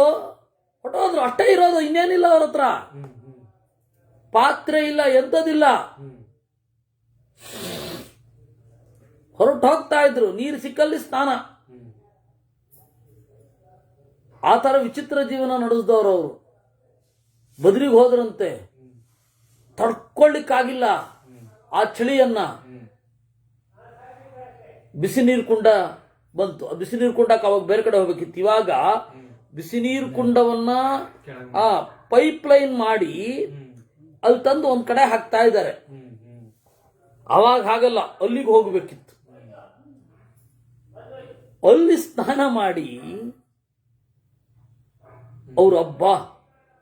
ಹೊಟ್ಟೋದ್ರು. ಅಷ್ಟೇ ಇರೋದು, ಇನ್ನೇನಿಲ್ಲ ಅವ್ರ ಹತ್ರ. ಪಾತ್ರೆ ಇಲ್ಲ, ಎಂಥದಿಲ್ಲ. ಹೊರಟು ಹೋಗ್ತಾ ಇದ್ರು, ನೀರು ಸಿಕ್ಕಲ್ಲಿ ಸ್ನಾನ. ಆ ಥರ ವಿಚಿತ್ರ ಜೀವನ ನಡೆಸಿದವರು ಅವರು. ಬದ್ರಿಗೆ ಹೋದ್ರಂತೆ, ತಡ್ಕೊಳ್ಳಿಕ್ಕಾಗಿಲ್ಲ ಆ ಚಳಿಯನ್ನ. ಬಿಸಿ ನೀರು ಕುಂಡ ಬಂತು. ಆ ಬಿಸಿ ನೀರು ಕುಂಡಕ್ಕೆ ಅವಾಗ ಬೇರೆ ಕಡೆ ಹೋಗ್ಬೇಕಿತ್ತು. ಇವಾಗ ಬಿಸಿ ನೀರು ಕುಂಡವನ್ನ ಪೈಪ್ ಲೈನ್ ಮಾಡಿ ಅಲ್ಲಿ ತಂದು ಒಂದ್ ಕಡೆ ಹಾಕ್ತಾ ಇದ್ದಾರೆ. ಅವಾಗ ಹಾಗಲ್ಲ, ಅಲ್ಲಿಗೆ ಹೋಗ್ಬೇಕಿತ್ತು. ಅಲ್ಲಿ ಸ್ನಾನ ಮಾಡಿ ಅವರು, ಹಬ್ಬ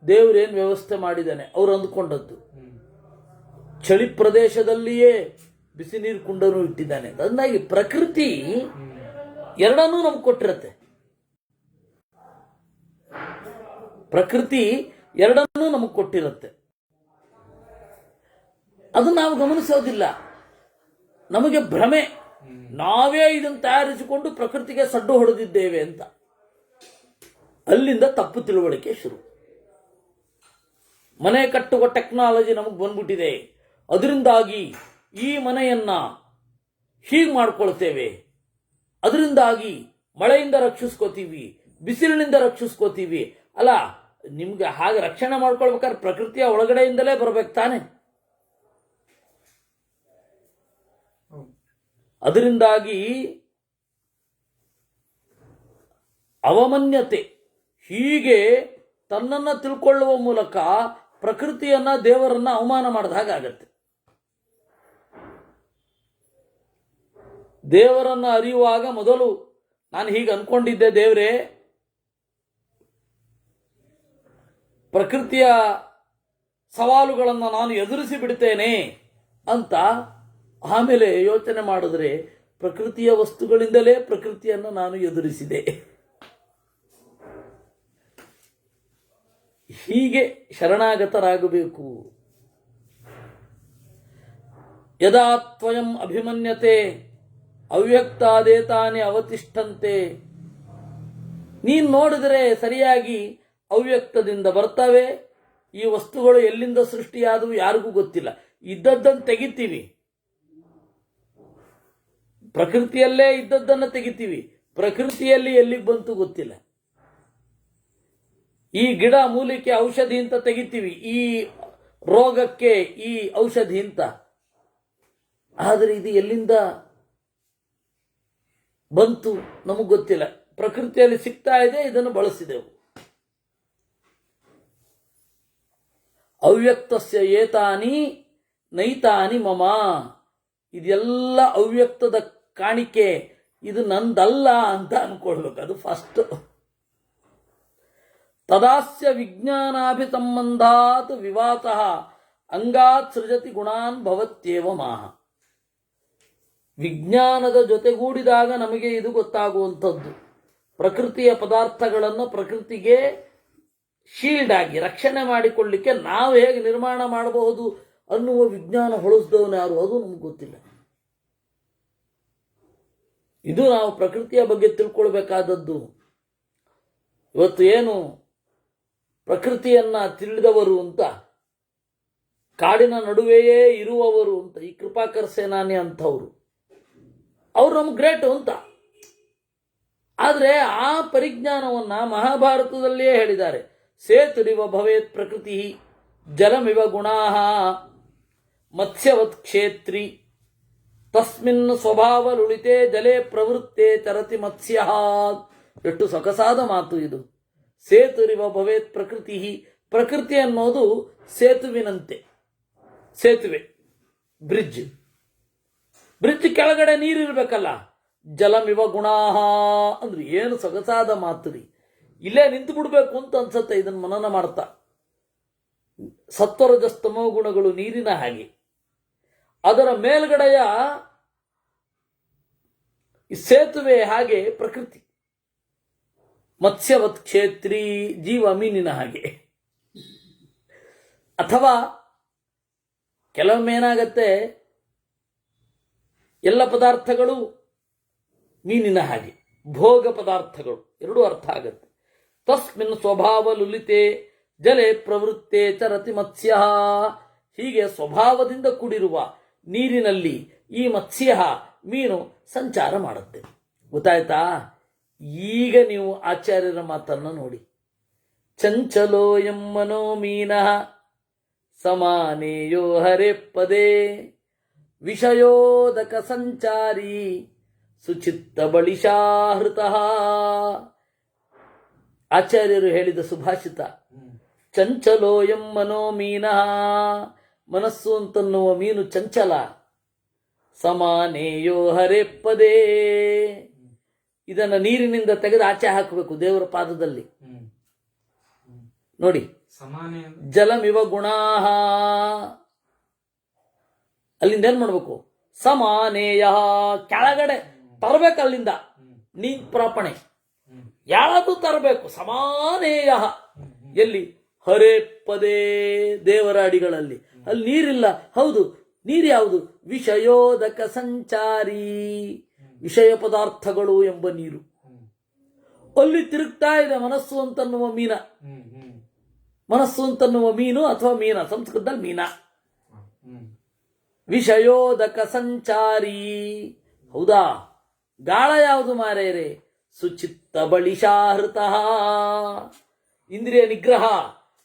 ದೇವ್ರೇನ್ ವ್ಯವಸ್ಥೆ ಮಾಡಿದ್ದಾನೆ ಅವ್ರು ಅಂದ್ಕೊಂಡದ್ದು. ಚಳಿ ಪ್ರದೇಶದಲ್ಲಿಯೇ ಬಿಸಿ ನೀರು ಕುಂಡನು ಇಟ್ಟಿದ್ದಾನೆ. ಅಂದಾಗಿ ಪ್ರಕೃತಿ ಎರಡನ್ನೂ ನಮ್ಗೆ ಕೊಟ್ಟಿರತ್ತೆ. ಪ್ರಕೃತಿ ಎರಡನ್ನೂ ನಮಗೆ ಕೊಟ್ಟಿರುತ್ತೆ. ಅದು ನಾವು ಗಮನಿಸೋದಿಲ್ಲ. ನಮಗೆ ಭ್ರಮೆ, ನಾವೇ ಇದನ್ನು ತಯಾರಿಸಿಕೊಂಡು ಪ್ರಕೃತಿಗೆ ಸಡ್ಡು ಹೊಡೆದಿದ್ದೇವೆ ಅಂತ. ಅಲ್ಲಿಂದ ತಪ್ಪು ತಿಳುವಳಿಕೆ ಶುರು. ಮನೆ ಕಟ್ಟುವ ಟೆಕ್ನಾಲಜಿ ನಮಗೆ ಬಂದ್ಬಿಟ್ಟಿದೆ, ಅದರಿಂದಾಗಿ ಈ ಮನೆಯನ್ನ ಹೀಗೆ ಮಾಡ್ಕೊಳ್ತೇವೆ, ಅದರಿಂದಾಗಿ ಮಳೆಯಿಂದ ರಕ್ಷಿಸ್ಕೋತೀವಿ, ಬಿಸಿಲಿನಿಂದ ರಕ್ಷಿಸ್ಕೋತೀವಿ. ಅಲ್ಲ, ನಿಮ್ಗೆ ಹಾಗೆ ರಕ್ಷಣೆ ಮಾಡ್ಕೊಳ್ಬೇಕಾದ್ರೆ ಪ್ರಕೃತಿಯ ಒಳಗಡೆಯಿಂದಲೇ ಬರ್ಬೇಕು ತಾನೆ. ಅದರಿಂದಾಗಿ ಅವಮನ್ಯತೆ, ಹೀಗೆ ತನ್ನನ್ನ ತಿಳ್ಕೊಳ್ಳುವ ಮೂಲಕ ಪ್ರಕೃತಿಯನ್ನ, ದೇವರನ್ನ ಅವಮಾನ ಮಾಡಿದ ಹಾಗಾಗತ್ತೆ. ದೇವರನ್ನ ಅರಿಯುವಾಗ ಮೊದಲು ನಾನು ಹೀಗೆ ಅನ್ಕೊಂಡಿದ್ದೆ, ದೇವರೇ ಪ್ರಕೃತಿಯ ಸವಾಲುಗಳನ್ನು ನಾನು ಎದುರಿಸಿ ಬಿಡ್ತೇನೆ ಅಂತ. ಆಮೇಲೆ ಯೋಚನೆ ಮಾಡಿದ್ರೆ ಪ್ರಕೃತಿಯ ವಸ್ತುಗಳಿಂದಲೇ ಪ್ರಕೃತಿಯನ್ನು ನಾನು ಎದುರಿಸಿದೆ. ಹೀಗೆ ಶರಣಾಗತರಾಗಬೇಕು. ಯದಾ ತ್ವಯಂ ಅಭಿಮನ್ಯತೆ ಅವ್ಯಕ್ತಾದೇತಾನೆ ಅವತಿಷ್ಠಂತೆ. ನೀನು ನೋಡಿದರೆ ಸರಿಯಾಗಿ ಅವ್ಯಕ್ತದಿಂದ ಬರ್ತವೆ. ಈ ವಸ್ತುಗಳು ಎಲ್ಲಿಂದ ಸೃಷ್ಟಿಯಾದವು ಯಾರಿಗೂ ಗೊತ್ತಿಲ್ಲ. ಇದ್ದದ್ದನ್ನು ತೆಗಿತೀವಿ, ಪ್ರಕೃತಿಯಲ್ಲೇ ಇದ್ದದ್ದನ್ನು ತೆಗಿತೀವಿ, ಪ್ರಕೃತಿಯಲ್ಲಿ ಎಲ್ಲಿಗೆ ಬಂತು ಗೊತ್ತಿಲ್ಲ. ಈ ಗಿಡ ಮೂಲಿಕೆ ಔಷಧಿ ಅಂತ ತೆಗಿತೀವಿ, ಈ ರೋಗಕ್ಕೆ ಈ ಔಷಧಿ ಅಂತ. ಆದರೆ ಇದು ಎಲ್ಲಿಂದ ಬಂತು ನಮಗೆ ಗೊತ್ತಿಲ್ಲ. ಪ್ರಕೃತಿಯಲ್ಲಿ ಸಿಗ್ತಾ ಇದೆ, ಇದನ್ನು ಬಳಸಿದೆವು. ಅವ್ಯಕ್ತಸ್ಯ ಏತಾನಿ ನೈತಾನಿ ಮಮ. ಇದೆಲ್ಲ ಅವ್ಯಕ್ತದ ಕಾಣಿಕೆ, ಇದು ನಂದಲ್ಲ ಅಂತ ಅನ್ಕೊಳ್ಬೇಕು. ಅದು ಫಸ್ಟ್. ತದಾಸ್ಯ ವಿಜ್ಞಾನಾಭಿಸಂಬಂಧಾತ್ ವಿವಾತಃ ಅಂಗಾತ್ ಸೃಜತಿ ಗುಣಾನ್ ಭವತ್ಯೇವ ಮಾಹ. ವಿಜ್ಞಾನದ ಜೊತೆಗೂಡಿದಾಗ ನಮಗೆ ಇದು ಗೊತ್ತಾಗುವಂಥದ್ದು. ಪ್ರಕೃತಿಯ ಪದಾರ್ಥಗಳನ್ನು ಪ್ರಕೃತಿಗೆ ಶೀಲ್ಡ್ ಆಗಿ ರಕ್ಷಣೆ ಮಾಡಿಕೊಳ್ಳಿಕ್ಕೆ ನಾವು ಹೇಗೆ ನಿರ್ಮಾಣ ಮಾಡಬಹುದು ಅನ್ನುವ ವಿಜ್ಞಾನ ಹೊಳಿಸಿದವನು ಯಾರು, ಅದು ನಮ್ಗೆ ಗೊತ್ತಿಲ್ಲ. ಇದು ನಾವು ಪ್ರಕೃತಿಯ ಬಗ್ಗೆ ತಿಳ್ಕೊಳ್ಬೇಕಾದದ್ದು. ಇವತ್ತು ಏನು ಪ್ರಕೃತಿಯನ್ನ ತಿಳಿದವರು ಅಂತ, ಕಾಡಿನ ನಡುವೆಯೇ ಇರುವವರು ಅಂತ, ಈ ಕೃಪಾಕರ್ ಸೇನಾನಿ ಅಂಥವ್ರು, ಅವ್ರು ನಮ್ಗೆ ಗ್ರೇಟು ಅಂತ. ಆದರೆ ಆ ಪರಿಜ್ಞಾನವನ್ನ ಮಹಾಭಾರತದಲ್ಲಿಯೇ ಹೇಳಿದ್ದಾರೆ. ಸೇತುರಿವ ಭವೇತ್ ಪ್ರಕೃತಿ ಜಲಮಿವ ಗುಣಾಃ ಮತ್ಸ್ಯವತ್ ಕ್ಷೇತ್ರಿ ತಸ್ಮಿನ್ ಸ್ವಭಾವ ಲುಳಿತೆ ಜಲೇ ಪ್ರವೃತ್ತೆ ಚರತಿ ಮತ್ಸ್ಯ. ಎಷ್ಟು ಸೊಗಸಾದ ಮಾತು ಇದು. ಸೇತುರಿವ ಭವೇತ್ ಪ್ರಕೃತಿ. ಪ್ರಕೃತಿ ಅನ್ನೋದು ಸೇತುವಿನಂತೆ. ಸೇತುವೆ, ಬ್ರಿಡ್ಜ್. ಬ್ರಿಡ್ಜ್ ಕೆಳಗಡೆ ನೀರಿರ್ಬೇಕಲ್ಲ. ಜಲಮಿವ ಗುಣಾಹ ಅಂದ್ರೆ ಏನು ಸೊಗಸಾದ ಮಾತು ರೀ. ಇಲ್ಲೇ ನಿಂತು ಬಿಡ್ಬೇಕು ಅಂತ ಅನ್ಸತ್ತೆ ಇದನ್ನು ಮನನ ಮಾಡ್ತಾ. ಸತ್ವರಜಸ್ತಮೋ ಗುಣಗಳು ನೀರಿನ ಹಾಗೆ. ಅದರ ಮೇಲ್ಗಡೆಯ ಸೇತುವೆ ಹಾಗೆ ಪ್ರಕೃತಿ. ಮತ್ಸ್ಯವತ್ ಕ್ಷೇತ್ರಿ, ಜೀವ ಮೀನಿನ ಹಾಗೆ. ಅಥವಾ ಕೆಲವೊಮ್ಮೆ ಏನಾಗತ್ತೆ, ಎಲ್ಲ ಪದಾರ್ಥಗಳು ಮೀನಿನ ಹಾಗೆ, ಭೋಗ ಪದಾರ್ಥಗಳು ಎರಡೂ ಅರ್ಥ ಆಗತ್ತೆ. ತಸ್ಮಿನ್ ಸ್ವಭಾವ ಲುಲಿತೆ ಜಲೆ ಪ್ರವೃತ್ತೆ ಚರತಿ ಮತ್ಸ್ಯ. ಹೀಗೆ ಸ್ವಭಾವದಿಂದ ಕೂಡಿರುವ ನೀರಿನಲ್ಲಿ ಈ ಮತ್ಸ್ಯ ಮೀನು ಸಂಚಾರ ಮಾಡುತ್ತೆ. ಗೊತ್ತಾಯ್ತಾ? ಈಗ ನೀವು ಆಚಾರ್ಯರ ಮಾತನ್ನು ನೋಡಿ. ಚಂಚಲೋಯಂ ಮನೋ ಮೀನಃ ಸಮಾನೇಯೋ ಹರೆ ಪದೇ ವಿಷಯೋದಕ ಸಂಚಾರಿ ಸುಚಿತ್ತ ಬಳಿಶಾಹೃತಃ. ಆಚಾರ್ಯರು ಹೇಳಿದ ಸುಭಾಷಿತ. ಚಂಚಲೋಯಂ ಮನೋ ಮೀನಃ, ಮನಸ್ಸು ಅಂತನ್ನುವ ಮೀನು ಚಂಚಲ. ಸಮಾನೇಯೋ ಹರೆ ಪದೇ, ಇದನ್ನ ನೀರಿನಿಂದ ತೆಗೆದು ಆಚೆ ಹಾಕಬೇಕು ದೇವರ ಪಾದದಲ್ಲಿ. ನೋಡಿ, ಜಲಮಿವ ಗುಣಾಹ, ಅಲ್ಲಿಂದ ಏನ್ ಮಾಡ್ಬೇಕು? ಸಮಾನೇಯ, ಕೆಳಗಡೆ ತರಬೇಕು. ಅಲ್ಲಿಂದ ನೀನ್ ಪ್ರಾಪಣೆ ಯಾವುದು ತರಬೇಕು. ಸಮಾನೇಯ ಎಲ್ಲಿ? ಹರೇ ಪದೇ, ದೇವರ ಅಡಿಗಳಲ್ಲಿ. ಅಲ್ಲಿ ನೀರಿಲ್ಲ. ಹೌದು, ನೀರು ಯಾವುದು? ವಿಷಯೋದಕ ಸಂಚಾರಿ, ವಿಷಯ ಪದಾರ್ಥಗಳು ಎಂಬ ನೀರು. ಅಲ್ಲಿ ತಿರುಗ್ತಾ ಇದೆ ಮನಸ್ಸು ಅಂತನ್ನುವ ಮೀನ. ಮನಸ್ಸು ಅಂತನ್ನುವ ಮೀನು ಅಥವಾ ಮೀನ, ಸಂಸ್ಕೃತದಲ್ಲಿ ಮೀನ. ವಿಷಯೋದಕ ಸಂಚಾರಿ. ಹೌದಾ? ಗಾಳ ಯಾವುದು ಮಾರೇರೆ? ಸುಚಿತ್ತ ಬಳಿಶಾಹೃತಃ, ಇಂದ್ರಿಯ ನಿಗ್ರಹ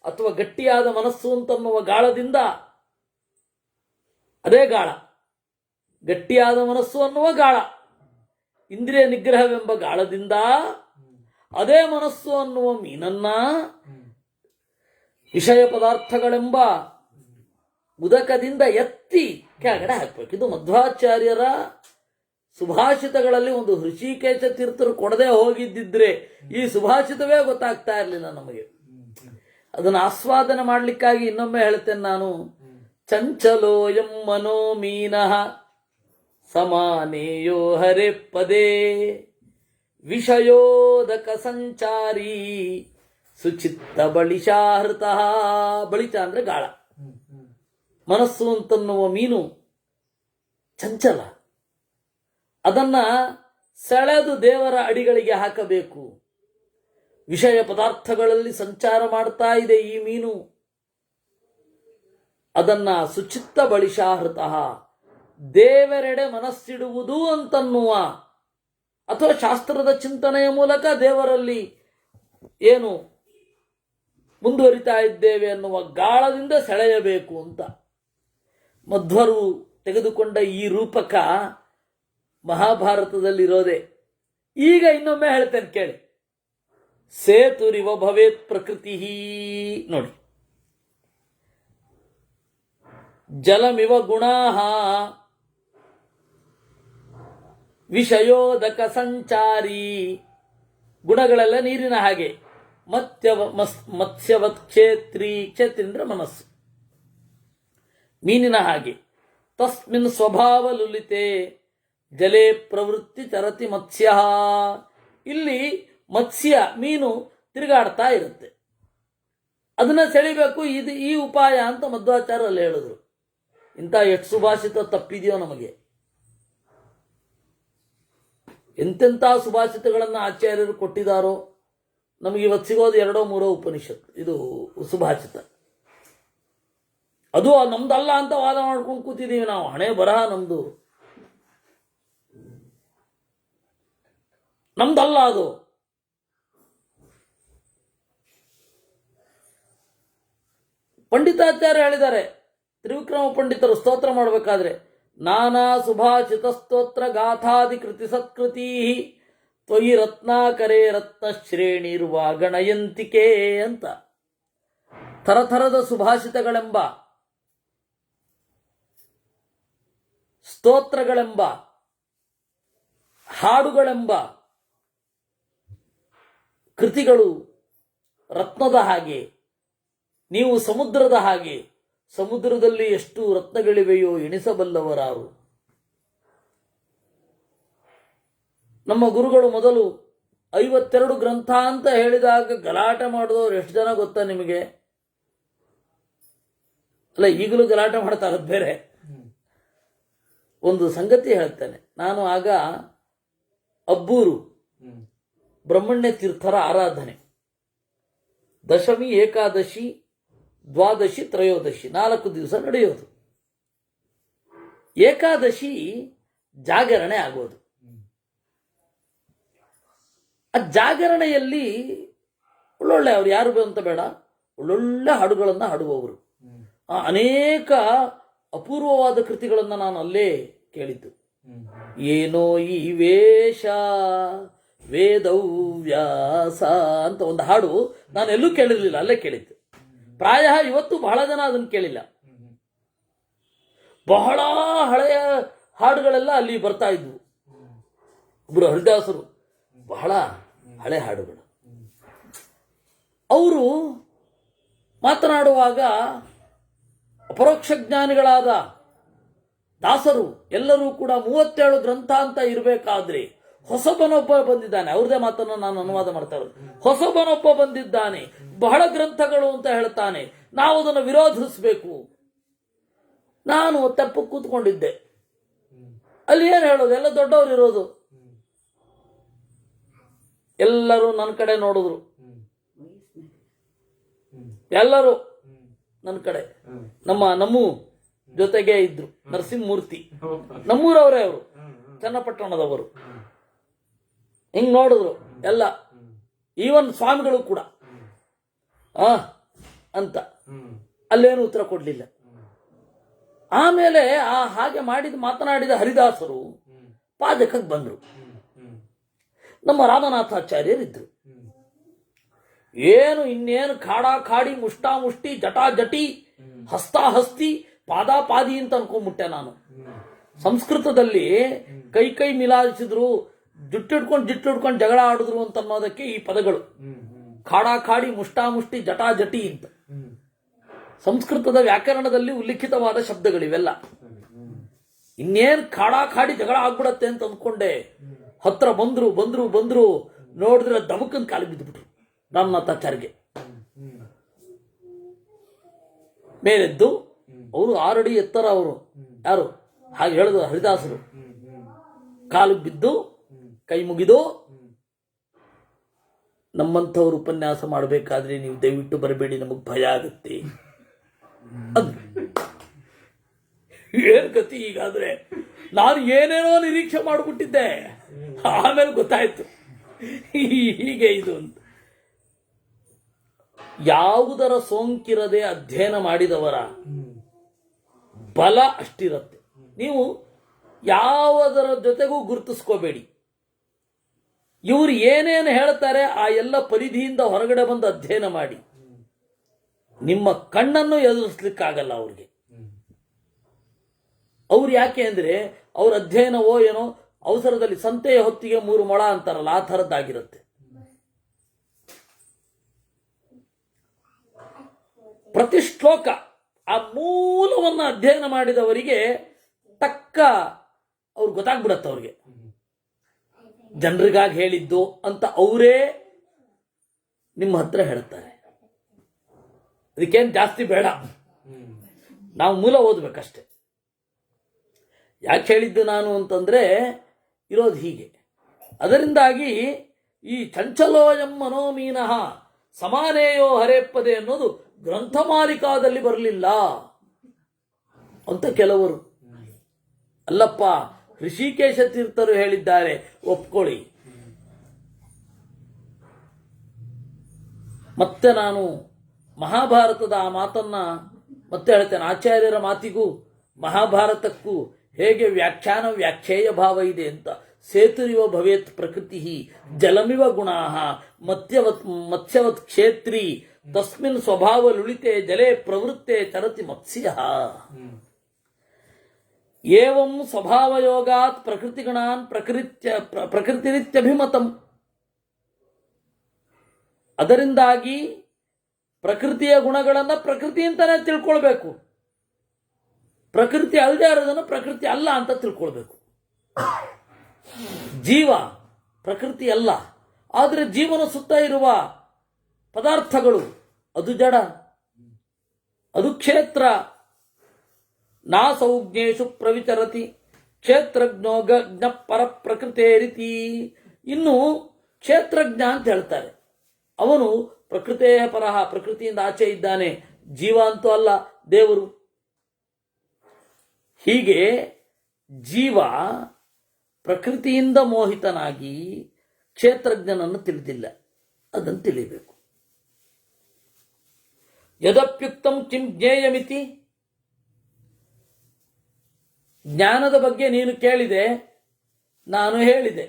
ಅಥವಾ ಗಟ್ಟಿಯಾದ ಮನಸ್ಸು ಅಂತನ್ನುವ ಗಾಳದಿಂದ. ಅದೇ ಗಾಳ, ಗಟ್ಟಿಯಾದ ಮನಸ್ಸು ಅನ್ನುವ ಗಾಳ. ಇಂದ್ರಿಯ ನಿಗ್ರಹವೆಂಬ ಗಾಳದಿಂದ ಅದೇ ಮನಸ್ಸು ಅನ್ನುವ ಮೀನನ್ನ ವಿಷಯ ಪದಾರ್ಥಗಳೆಂಬ ಉದಕದಿಂದ ಎತ್ತಿ ಕೆಳಗಡೆ ಹಾಕ್ಬೇಕು. ಇದು ಮಧ್ವಾಚಾರ್ಯರ ಸುಭಾಷಿತಗಳಲ್ಲಿ ಒಂದು. ಹೃಷಿಕೇಶ ತೀರ್ಥರು ಕೊಡದೆ ಹೋಗಿದ್ದಿದ್ರೆ ಈ ಸುಭಾಷಿತವೇ ಗೊತ್ತಾಗ್ತಾ ಇರಲಿಲ್ಲ ನಮಗೆ. ಅದನ್ನು ಆಸ್ವಾದನೆ ಮಾಡಲಿಕ್ಕಾಗಿ ಇನ್ನೊಮ್ಮೆ ಹೇಳ್ತೇನೆ ನಾನು. ಚಂಚಲೋಯಂ ಮನೋ ಮೀನಃ ಸಮಾನೇಯೋ ಹರೆ ಪದೇ ವಿಷಯೋದಕ ಸಂಚಾರಿ ಸುಚಿತ್ತ ಬಳಿಶಾಹೃತ. ಬಳಿತ ಅಂದ್ರೆ ಗಾಳ. ಮನಸ್ಸು ಅಂತನ್ನುವ ಮೀನು ಚಂಚಲ, ಅದನ್ನ ಸೆಳೆದು ದೇವರ ಅಡಿಗಳಿಗೆ ಹಾಕಬೇಕು. ವಿಷಯ ಪದಾರ್ಥಗಳಲ್ಲಿ ಸಂಚಾರ ಮಾಡ್ತಾ ಇದೆ ಈ ಮೀನು. ಅದನ್ನ ಸುಚಿತ್ತ ಬಳಿಶಾಹೃತ, ದೇವರೆಡೆ ಮನಸ್ಸಿಡುವುದು ಅಂತನ್ನುವ ಅಥವಾ ಶಾಸ್ತ್ರದ ಚಿಂತನೆಯ ಮೂಲಕ ದೇವರಲ್ಲಿ ಏನು ಮುಂದುವರಿತಾ ಇದ್ದೇವೆ ಅನ್ನುವ ಗಾಳದಿಂದ ಸೆಳೆಯಬೇಕು ಅಂತ ಮಧ್ವರು ತೆಗೆದುಕೊಂಡ ಈ ರೂಪಕ ಮಹಾಭಾರತದಲ್ಲಿರೋದೆ. ಈಗ ಇನ್ನೊಮ್ಮೆ ಹೇಳ್ತೇನೆ ಕೇಳಿ. ಸೇತುರಿವ ಭವೇತ್ ಪ್ರಕೃತಿ. ನೋಡಿ, ಜಲಮಿವ ಗುಣಾಃ ವಿಷಯೋದಕ ಸಂಚಾರಿ. ಗುಣಗಳೆಲ್ಲ ನೀರಿನ ಹಾಗೆ. ಮತ್ಸ್ಯವತ್ ಕ್ಷೇತ್ರಿ. ಕ್ಷೇತ್ರಿ ಅಂದ್ರೆ ಮನಸ್ಸು, ಮೀನಿನ ಹಾಗೆ. ತಸ್ಮಿನ್ ಸ್ವಭಾವ ಲುಲಿತೆ ಜಲೇ ಪ್ರವೃತ್ತಿ ಚರತಿ ಮತ್ಸ್ಯ. ಇಲ್ಲಿ ಮತ್ಸ್ಯ ಮೀನು ತಿರುಗಾಡ್ತಾ ಇರುತ್ತೆ, ಅದನ್ನ ಸೆಳಿಬೇಕು. ಇದು ಈ ಉಪಾಯ ಅಂತ ಮಧ್ವಾಚಾರ್ಯರಲ್ಲಿ ಹೇಳಿದ್ರು. ಇಂಥ ಎಷ್ಟು ಸುಭಾಷಿತ ತಪ್ಪಿದೆಯೋ ನಮಗೆ. ಎಂತೆಂಥ ಸುಭಾಷಿತಗಳನ್ನು ಆಚಾರ್ಯರು ಕೊಟ್ಟಿದ್ದಾರೋ. ನಮಗೆ ಇವತ್ತು ಸಿಗೋದು 2-3 ಉಪನಿಷತ್ತು, ಇದು ಸುಭಾಷಿತ. ಅದು ನಮ್ದಲ್ಲ ಅಂತ ವಾದ ಮಾಡ್ಕೊಂಡು ಕೂತಿದ್ದೀವಿ ನಾವು. ಹಣೆ ಬರಹ ನಮ್ದಲ್ಲ ಅದು. ಪಂಡಿತಾಚಾರ್ಯ ಹೇಳಿದ್ದಾರೆ, ತ್ರಿವಿಕ್ರಮ ಪಂಡಿತರು ಸ್ತೋತ್ರ ಮಾಡಬೇಕಾದ್ರೆ, ನಾನಾ ಸುಭಾಷಿತ ಸ್ತೋತ್ರ ಗಾಥಾದಿ ಕೃತಿ ಸತ್ಕೃತಿ ತ್ವಯಿ ರತ್ನಾಕರೇ ರತ್ನಶ್ರೇಣಿರುವ ಗಣಯಂತಿಕೆ ಅಂತ. ಥರಥರದ ಸುಭಾಷಿತಗಳೆಂಬ, ಸ್ತೋತ್ರಗಳೆಂಬ, ಹಾಡುಗಳೆಂಬ ಕೃತಿಗಳು ರತ್ನದ ಹಾಗೆ, ನೀವು ಸಮುದ್ರದ ಹಾಗೆ. ಸಮುದ್ರದಲ್ಲಿ ಎಷ್ಟು ರತ್ನಗಳಿವೆಯೋ ಎಣಿಸಬಲ್ಲವರಾರು. ನಮ್ಮ ಗುರುಗಳು ಮೊದಲು 52 ಗ್ರಂಥ ಅಂತ ಹೇಳಿದಾಗ ಗಲಾಟೆ ಮಾಡಿದವರು ಎಷ್ಟು ಜನ ಗೊತ್ತಾ ನಿಮಗೆ? ಅಲ್ಲ, ಈಗಲೂ ಗಲಾಟೆ ಮಾಡ್ತಾ ಇರೋದು ಬೇರೆ. ಒಂದು ಸಂಗತಿ ಹೇಳ್ತೇನೆ. ನಾನು ಆಗ ಅಬ್ಬೂರು ಬ್ರಹ್ಮಣ್ಯ ತೀರ್ಥರ ಆರಾಧನೆ, ದಶಮಿ, ಏಕಾದಶಿ, ದ್ವಾದಶಿ, ತ್ರಯೋದಶಿ 4 ದಿವಸ ನಡೆಯೋದು. ಏಕಾದಶಿ ಜಾಗರಣೆ ಆಗೋದು. ಆ ಜಾಗರಣೆಯಲ್ಲಿ ಒಳ್ಳೊಳ್ಳೆ, ಅವ್ರು ಯಾರು ಅಂತ ಬೇಡ, ಒಳ್ಳೊಳ್ಳೆ ಹಾಡುಗಳನ್ನು ಹಾಡುವವರು. ಅನೇಕ ಅಪೂರ್ವವಾದ ಕೃತಿಗಳನ್ನು ನಾನು ಅಲ್ಲೇ ಕೇಳಿದ್ದು. ಏನೋ ಈ ವೇಷ ವೇದವ್ಯಾಸ ಅಂತ ಒಂದು ಹಾಡು ನಾನು ಎಲ್ಲೂ ಕೇಳಿರಲಿಲ್ಲ, ಅಲ್ಲೇ ಕೇಳಿದ್ದು. ಪ್ರಾಯ ಇವತ್ತು ಬಹಳ ಜನ ಅದನ್ನು ಕೇಳಿಲ್ಲ. ಬಹಳ ಹಳೆಯ ಹಾಡುಗಳೆಲ್ಲ ಅಲ್ಲಿ ಬರ್ತಾ ಇದ್ವು. ಒಬ್ರು ಹರಿದಾಸರು, ಬಹಳ ಹಳೆ ಹಾಡುಗಳು. ಅವರು ಮಾತನಾಡುವಾಗ ಅಪರೋಕ್ಷ ಜ್ಞಾನಿಗಳಾದ ದಾಸರು ಎಲ್ಲರೂ ಕೂಡ 37 ಗ್ರಂಥ ಅಂತ ಇರಬೇಕಾದ್ರೆ ಹೊಸಬನೊಬ್ಬ ಬಂದಿದ್ದಾನೆ. ಅವ್ರದೇ ಮಾತನ್ನು ನಾನು ಅನುವಾದ ಮಾಡ್ತಾ ಇರೋದು. ಹೊಸಬನೊಬ್ಬ ಬಂದಿದ್ದಾನೆ, ಬಹಳ ಗ್ರಂಥಗಳು ಅಂತ ಹೇಳ್ತಾನೆ, ನಾವು ಅದನ್ನು ವಿರೋಧಿಸಬೇಕು. ನಾನು ತಪ್ಪು ಕೂತ್ಕೊಂಡಿದ್ದೆ. ಅಲ್ಲಿ ಏನು ಹೇಳೋದು, ಎಲ್ಲ ದೊಡ್ಡವರು ಇರೋದು. ಎಲ್ಲರೂ ನನ್ನ ಕಡೆ ನೋಡಿದ್ರು, ಎಲ್ಲರೂ ನನ್ನ ಕಡೆ. ನಮ್ಮ ಜೊತೆಗೆ ಇದ್ರು ನರಸಿಂಹಮೂರ್ತಿ, ನಮ್ಮೂರವರೇ ಅವರು, ಚನ್ನಪಟ್ಟಣದವರು. ಹಿಂಗ್ ನೋಡಿದ್ರು ಎಲ್ಲ, ಈವನ್ ಸ್ವಾಮಿಗಳು ಕೂಡ ಅಂತ. ಅಲ್ಲೇನು ಉತ್ತರ ಕೊಡ್ಲಿಲ್ಲ. ಆಮೇಲೆ ಹಾಗೆ ಮಾತನಾಡಿದ ಹರಿದಾಸರು ಪಾಜಕಕ್ಕೆ ಬಂದ್ರು. ನಮ್ಮ ರಾಮನಾಥಾಚಾರ್ಯರಿದ್ರು. ಇನ್ನೇನು ಖಾಡಿ ಮುಷ್ಟಿ ಜಟಿ ಹಸ್ತಿ ಪಾದಿ ಅಂತ ಅನ್ಕೊಂಡ್ಬಿಟ್ಟೆ ನಾನು. ಸಂಸ್ಕೃತದಲ್ಲಿ ಕೈ ಮಿಲಾಯಿಸಿದ್ರು, ಜಿಟ್ಟಿಡ್ಕೊಂಡು ಜಗಳ ಆಡಿದ್ರು ಅಂತ ಅನ್ನೋದಕ್ಕೆ ಈ ಪದಗಳು. ಖಾಡಿ ಮುಷ್ಟಿ ಜಟಿ ಅಂತ ಸಂಸ್ಕೃತದ ವ್ಯಾಕರಣದಲ್ಲಿ ಉಲ್ಲಿಖಿತವಾದ ಶಬ್ದಗಳಿವೆಲ್ಲ. ಇನ್ನೇನು ಖಾಡಿ ಜಗಳ ಆಗ್ಬಿಡತ್ತೆ ಅಂತ ಅಂದ್ಕೊಂಡೆ. ಹತ್ರ ಬಂದ್ರು ನೋಡಿದ್ರೆ ದಮಕನ್ ಕಾಲಿ ಬಿದ್ದುಬಿಟ್ರು ರಾಮನಾಥಾಚಾರ್ಯಗೆ. ಮೇಲೆದ್ದು, ಅವರು 6 ಅಡಿ ಎತ್ತರ, ಅವರು ಯಾರು ಹಾಗೆ ಹೇಳಿದ್ರು ಹರಿದಾಸರು. ಕಾಲು ಬಿದ್ದು ಕೈ ಮುಗಿದು, ನಮ್ಮಂಥವ್ರು ಉಪನ್ಯಾಸ ಮಾಡಬೇಕಾದ್ರೆ ನೀವು ದಯವಿಟ್ಟು ಬರಬೇಡಿ, ನಮಗೆ ಭಯ ಆಗುತ್ತೆ ಅಂದ್ರು. ಏನ್ ಗತಿ ಈಗಾದ್ರೆ? ನಾನು ಏನೇನೋ ನಿರೀಕ್ಷೆ ಮಾಡಿಬಿಟ್ಟಿದ್ದೆ, ಆಮೇಲೆ ಗೊತ್ತಾಯ್ತು ಹೀಗೆ ಇದು ಅಂತ. ಯಾವುದರ ಸೋಂಕಿರದೆ ಅಧ್ಯಯನ ಮಾಡಿದವರ ಬಲ ಅಷ್ಟಿರತ್ತೆ. ನೀವು ಯಾವುದರ ಜೊತೆಗೂ ಗುರುತಿಸ್ಕೋಬೇಡಿ. ಇವರು ಏನೇನು ಹೇಳ್ತಾರೆ ಆ ಎಲ್ಲ ಪರಿಧಿಯಿಂದ ಹೊರಗಡೆ ಬಂದು ಅಧ್ಯಯನ ಮಾಡಿ. ನಿಮ್ಮ ಕಣ್ಣನ್ನು ಎದುರಿಸ್ಲಿಕ್ಕಾಗಲ್ಲ ಅವ್ರಿಗೆ. ಅವ್ರು ಯಾಕೆ ಅಂದ್ರೆ ಅವ್ರ ಅಧ್ಯಯನವೋ ಏನೋ ಅವಸರದಲ್ಲಿ ಸಂತೆಯ ಹೊತ್ತಿಗೆ 3 ಮೊಳ ಅಂತಾರಲ್ಲ, ಆ ಥರದ್ದಾಗಿರುತ್ತೆ. ಪ್ರತಿ ಶ್ಲೋಕ ಆ ಮೂಲವನ್ನು ಅಧ್ಯಯನ ಮಾಡಿದವರಿಗೆ ತಕ್ಕ ಅವ್ರು ಗೊತ್ತಾಗ್ಬಿಡತ್ತೆ. ಅವ್ರಿಗೆ ಜನರಿಗಾಗಿ ಹೇಳಿದ್ದು ಅಂತ ಅವರೇ ನಿಮ್ಮ ಹತ್ರ ಹೇಳ್ತಾರೆ. ಅದಕ್ಕೇನು ಜಾಸ್ತಿ ಬೇಡ, ನಾವು ಮೂಲ ಓದ್ಬೇಕಷ್ಟೆ. ಯಾಕೆ ಹೇಳಿದ್ದು ನಾನು ಅಂತಂದ್ರೆ ಇರೋದು ಹೀಗೆ. ಅದರಿಂದಾಗಿ ಈ ಚಂಚಲೋಯಂ ಮನೋಮೀನಃ ಸಮಾನೇಯೋ ಹರೇಪ್ಪದೆ ಅನ್ನೋದು ಗ್ರಂಥಮಾಲಿಕಾದಲ್ಲಿ ಬರಲಿಲ್ಲ ಅಂತ ಕೆಲವರು. ಅಲ್ಲಪ್ಪ, ಋಷಿಕೇಶ ತೀರ್ಥರು ಹೇಳಿದ್ದಾರೆ, ಒಪ್ಕೊಳ್ಳಿ. ಮತ್ತೆ ನಾನು ಮಹಾಭಾರತದ ಆ ಮಾತನ್ನ ಮತ್ತೆ ಹೇಳ್ತೇನೆ. ಆಚಾರ್ಯರ ಮಾತಿಗೂ ಮಹಾಭಾರತಕ್ಕೂ ಹೇಗೆ ವ್ಯಾಖ್ಯಾನ ವ್ಯಾಖ್ಯೇಯ ಭಾವ ಇದೆ ಅಂತ. ಸೇತುರಿವ ಭವೇತ್ ಪ್ರಕೃತಿ ಜಲಮಿವ ಗುಣಾ ಮತ್ಸ್ಯವತ್ ಕ್ಷೇತ್ರಿ ತಸ್ಮಿನ್ ಸ್ವಭಾವ ಲುಳಿತೆ ಜಲೇ ಪ್ರವೃತ್ತೆ ಚರತಿ ಮತ್ಸ್ಯ. ಏವಂ ಸ್ವಭಾವಯೋಗಾತ್ ಪ್ರಕೃತಿಗಣಾನ್ ಪ್ರಕೃತಿರಿತ್ಯಭಿಮತಂ. ಅದರಿಂದಾಗಿ ಪ್ರಕೃತಿಯ ಗುಣಗಳನ್ನು ಪ್ರಕೃತಿ ಅಂತಾನೆ ತಿಳ್ಕೊಳ್ಬೇಕು. ಪ್ರಕೃತಿ ಅಲ್ಲದೆ ಇರೋದನ್ನು ಪ್ರಕೃತಿ ಅಲ್ಲ ಅಂತ ತಿಳ್ಕೊಳ್ಬೇಕು. ಜೀವ ಪ್ರಕೃತಿ ಅಲ್ಲ, ಆದರೆ ಜೀವನ ಸುತ್ತ ಇರುವ ಪದಾರ್ಥಗಳು ಅದು ಜಡ, ಅದು ಕ್ಷೇತ್ರ. ನಾ ಸಂಜ್ಞೇಶು ಪ್ರವಿಚರತಿ ಕ್ಷೇತ್ರಜ್ಞೋ ಜ್ಞ ಪರ ಪ್ರಕೃತಿ ರೀತಿ. ಇನ್ನು ಕ್ಷೇತ್ರಜ್ಞ ಅಂತ ಹೇಳ್ತಾರೆ, ಅವನು ಪ್ರಕೃತಿಯ ಪರಹ, ಪ್ರಕೃತಿಯಿಂದ ಆಚೆ ಇದ್ದಾನೆ, ಜೀವ ಅಂತೂ ಅಲ್ಲ, ದೇವರು. ಹೀಗೆ ಜೀವ ಪ್ರಕೃತಿಯಿಂದ ಮೋಹಿತನಾಗಿ ಕ್ಷೇತ್ರಜ್ಞನನ್ನು ತಿಳಿದಿಲ್ಲ, ಅದನ್ನು ತಿಳಿಬೇಕು. ಯದಪ್ಯುಕ್ತಂ ಕಿಂ ಜ್ಞೇಯಮಿತಿ. ಜ್ಞಾನದ ಬಗ್ಗೆ ನೀನು ಕೇಳಿದೆ, ನಾನು ಹೇಳಿದೆ.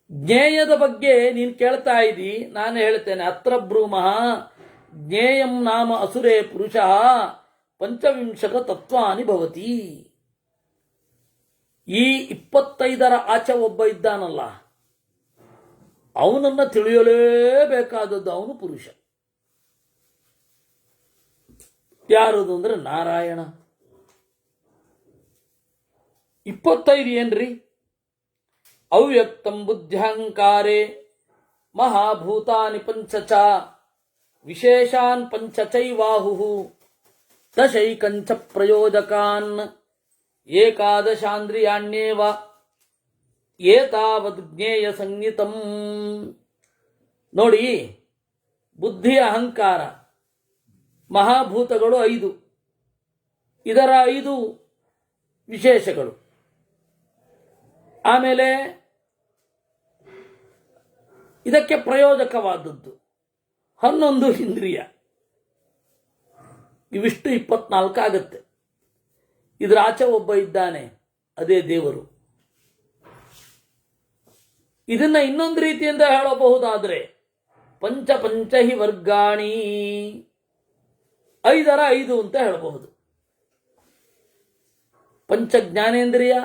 ಜ್ಞೇಯದ ಬಗ್ಗೆ ನೀನು ಕೇಳ್ತಾ ಇದ್ದಿ, ನಾನು ಹೇಳ್ತೇನೆ. ಅತ್ರ ಬ್ರೂಮಃ ಜ್ಞೇಯಂ ನಾಮ ಅಸುರೇ ಪುರುಷಃ ಪಂಚವಿಂಶತ ತತ್ವಾನಿ ಭವತಿ. ಈ 25ರ ಆಚೆ ಒಬ್ಬ ಇದ್ದಾನಲ್ಲ, ಅವನನ್ನ ತಿಳಿಯಲೇಬೇಕಾದದ್ದು ಅವನು ಪುರುಷ. ಯಾರದು ಅಂದ್ರೆ ನಾರಾಯಣ. 25 ಏನ್ರಿ? ಅವ್ಯಕ್ತಂ ಬುದ್ಧ್ಯಹಂಕಾರೇ ಮಹಾಭೂತಾನಿ ಪಂಚಚ ವಿಶೇಷಾನ್ ಪಂಚಚೈವಾಹು ದಶೈಕಂಚ ಪ್ರಯೋಜಕಾನ್ ಏಕಾದಶಾಂದ್ರಿಯಾಣ್ಯೇವ ಏತಾವದ್ ಜ್ಞೇಯ ಸಂಹಿತಂ. ನೋಡಿ, ಬುದ್ಧಿ ಅಹಂಕಾರ ಮಹಾಭೂತಗಳು 5, ಇದರ 5 ವಿಶೇಷಗಳು. ಆಮೇಲೆ ಇದಕ್ಕೆ ಪ್ರಯೋಜಕವಾದದ್ದು 11 ಇಂದ್ರಿಯ. ಇವಿಷ್ಟು 24 ಆಗುತ್ತೆ. ಇದರ ಆಚೆ ಒಬ್ಬ ಇದ್ದಾನೆ, ಅದೇ ದೇವರು. ಇದನ್ನ ಇನ್ನೊಂದು ರೀತಿಯಿಂದ ಹೇಳಬಹುದಾದ್ರೆ ಪಂಚಹಿ ವರ್ಗಾಣಿ, 5ರ 5 ಅಂತ ಹೇಳಬಹುದು. ಪಂಚ ಜ್ಞಾನೇಂದ್ರಿಯ,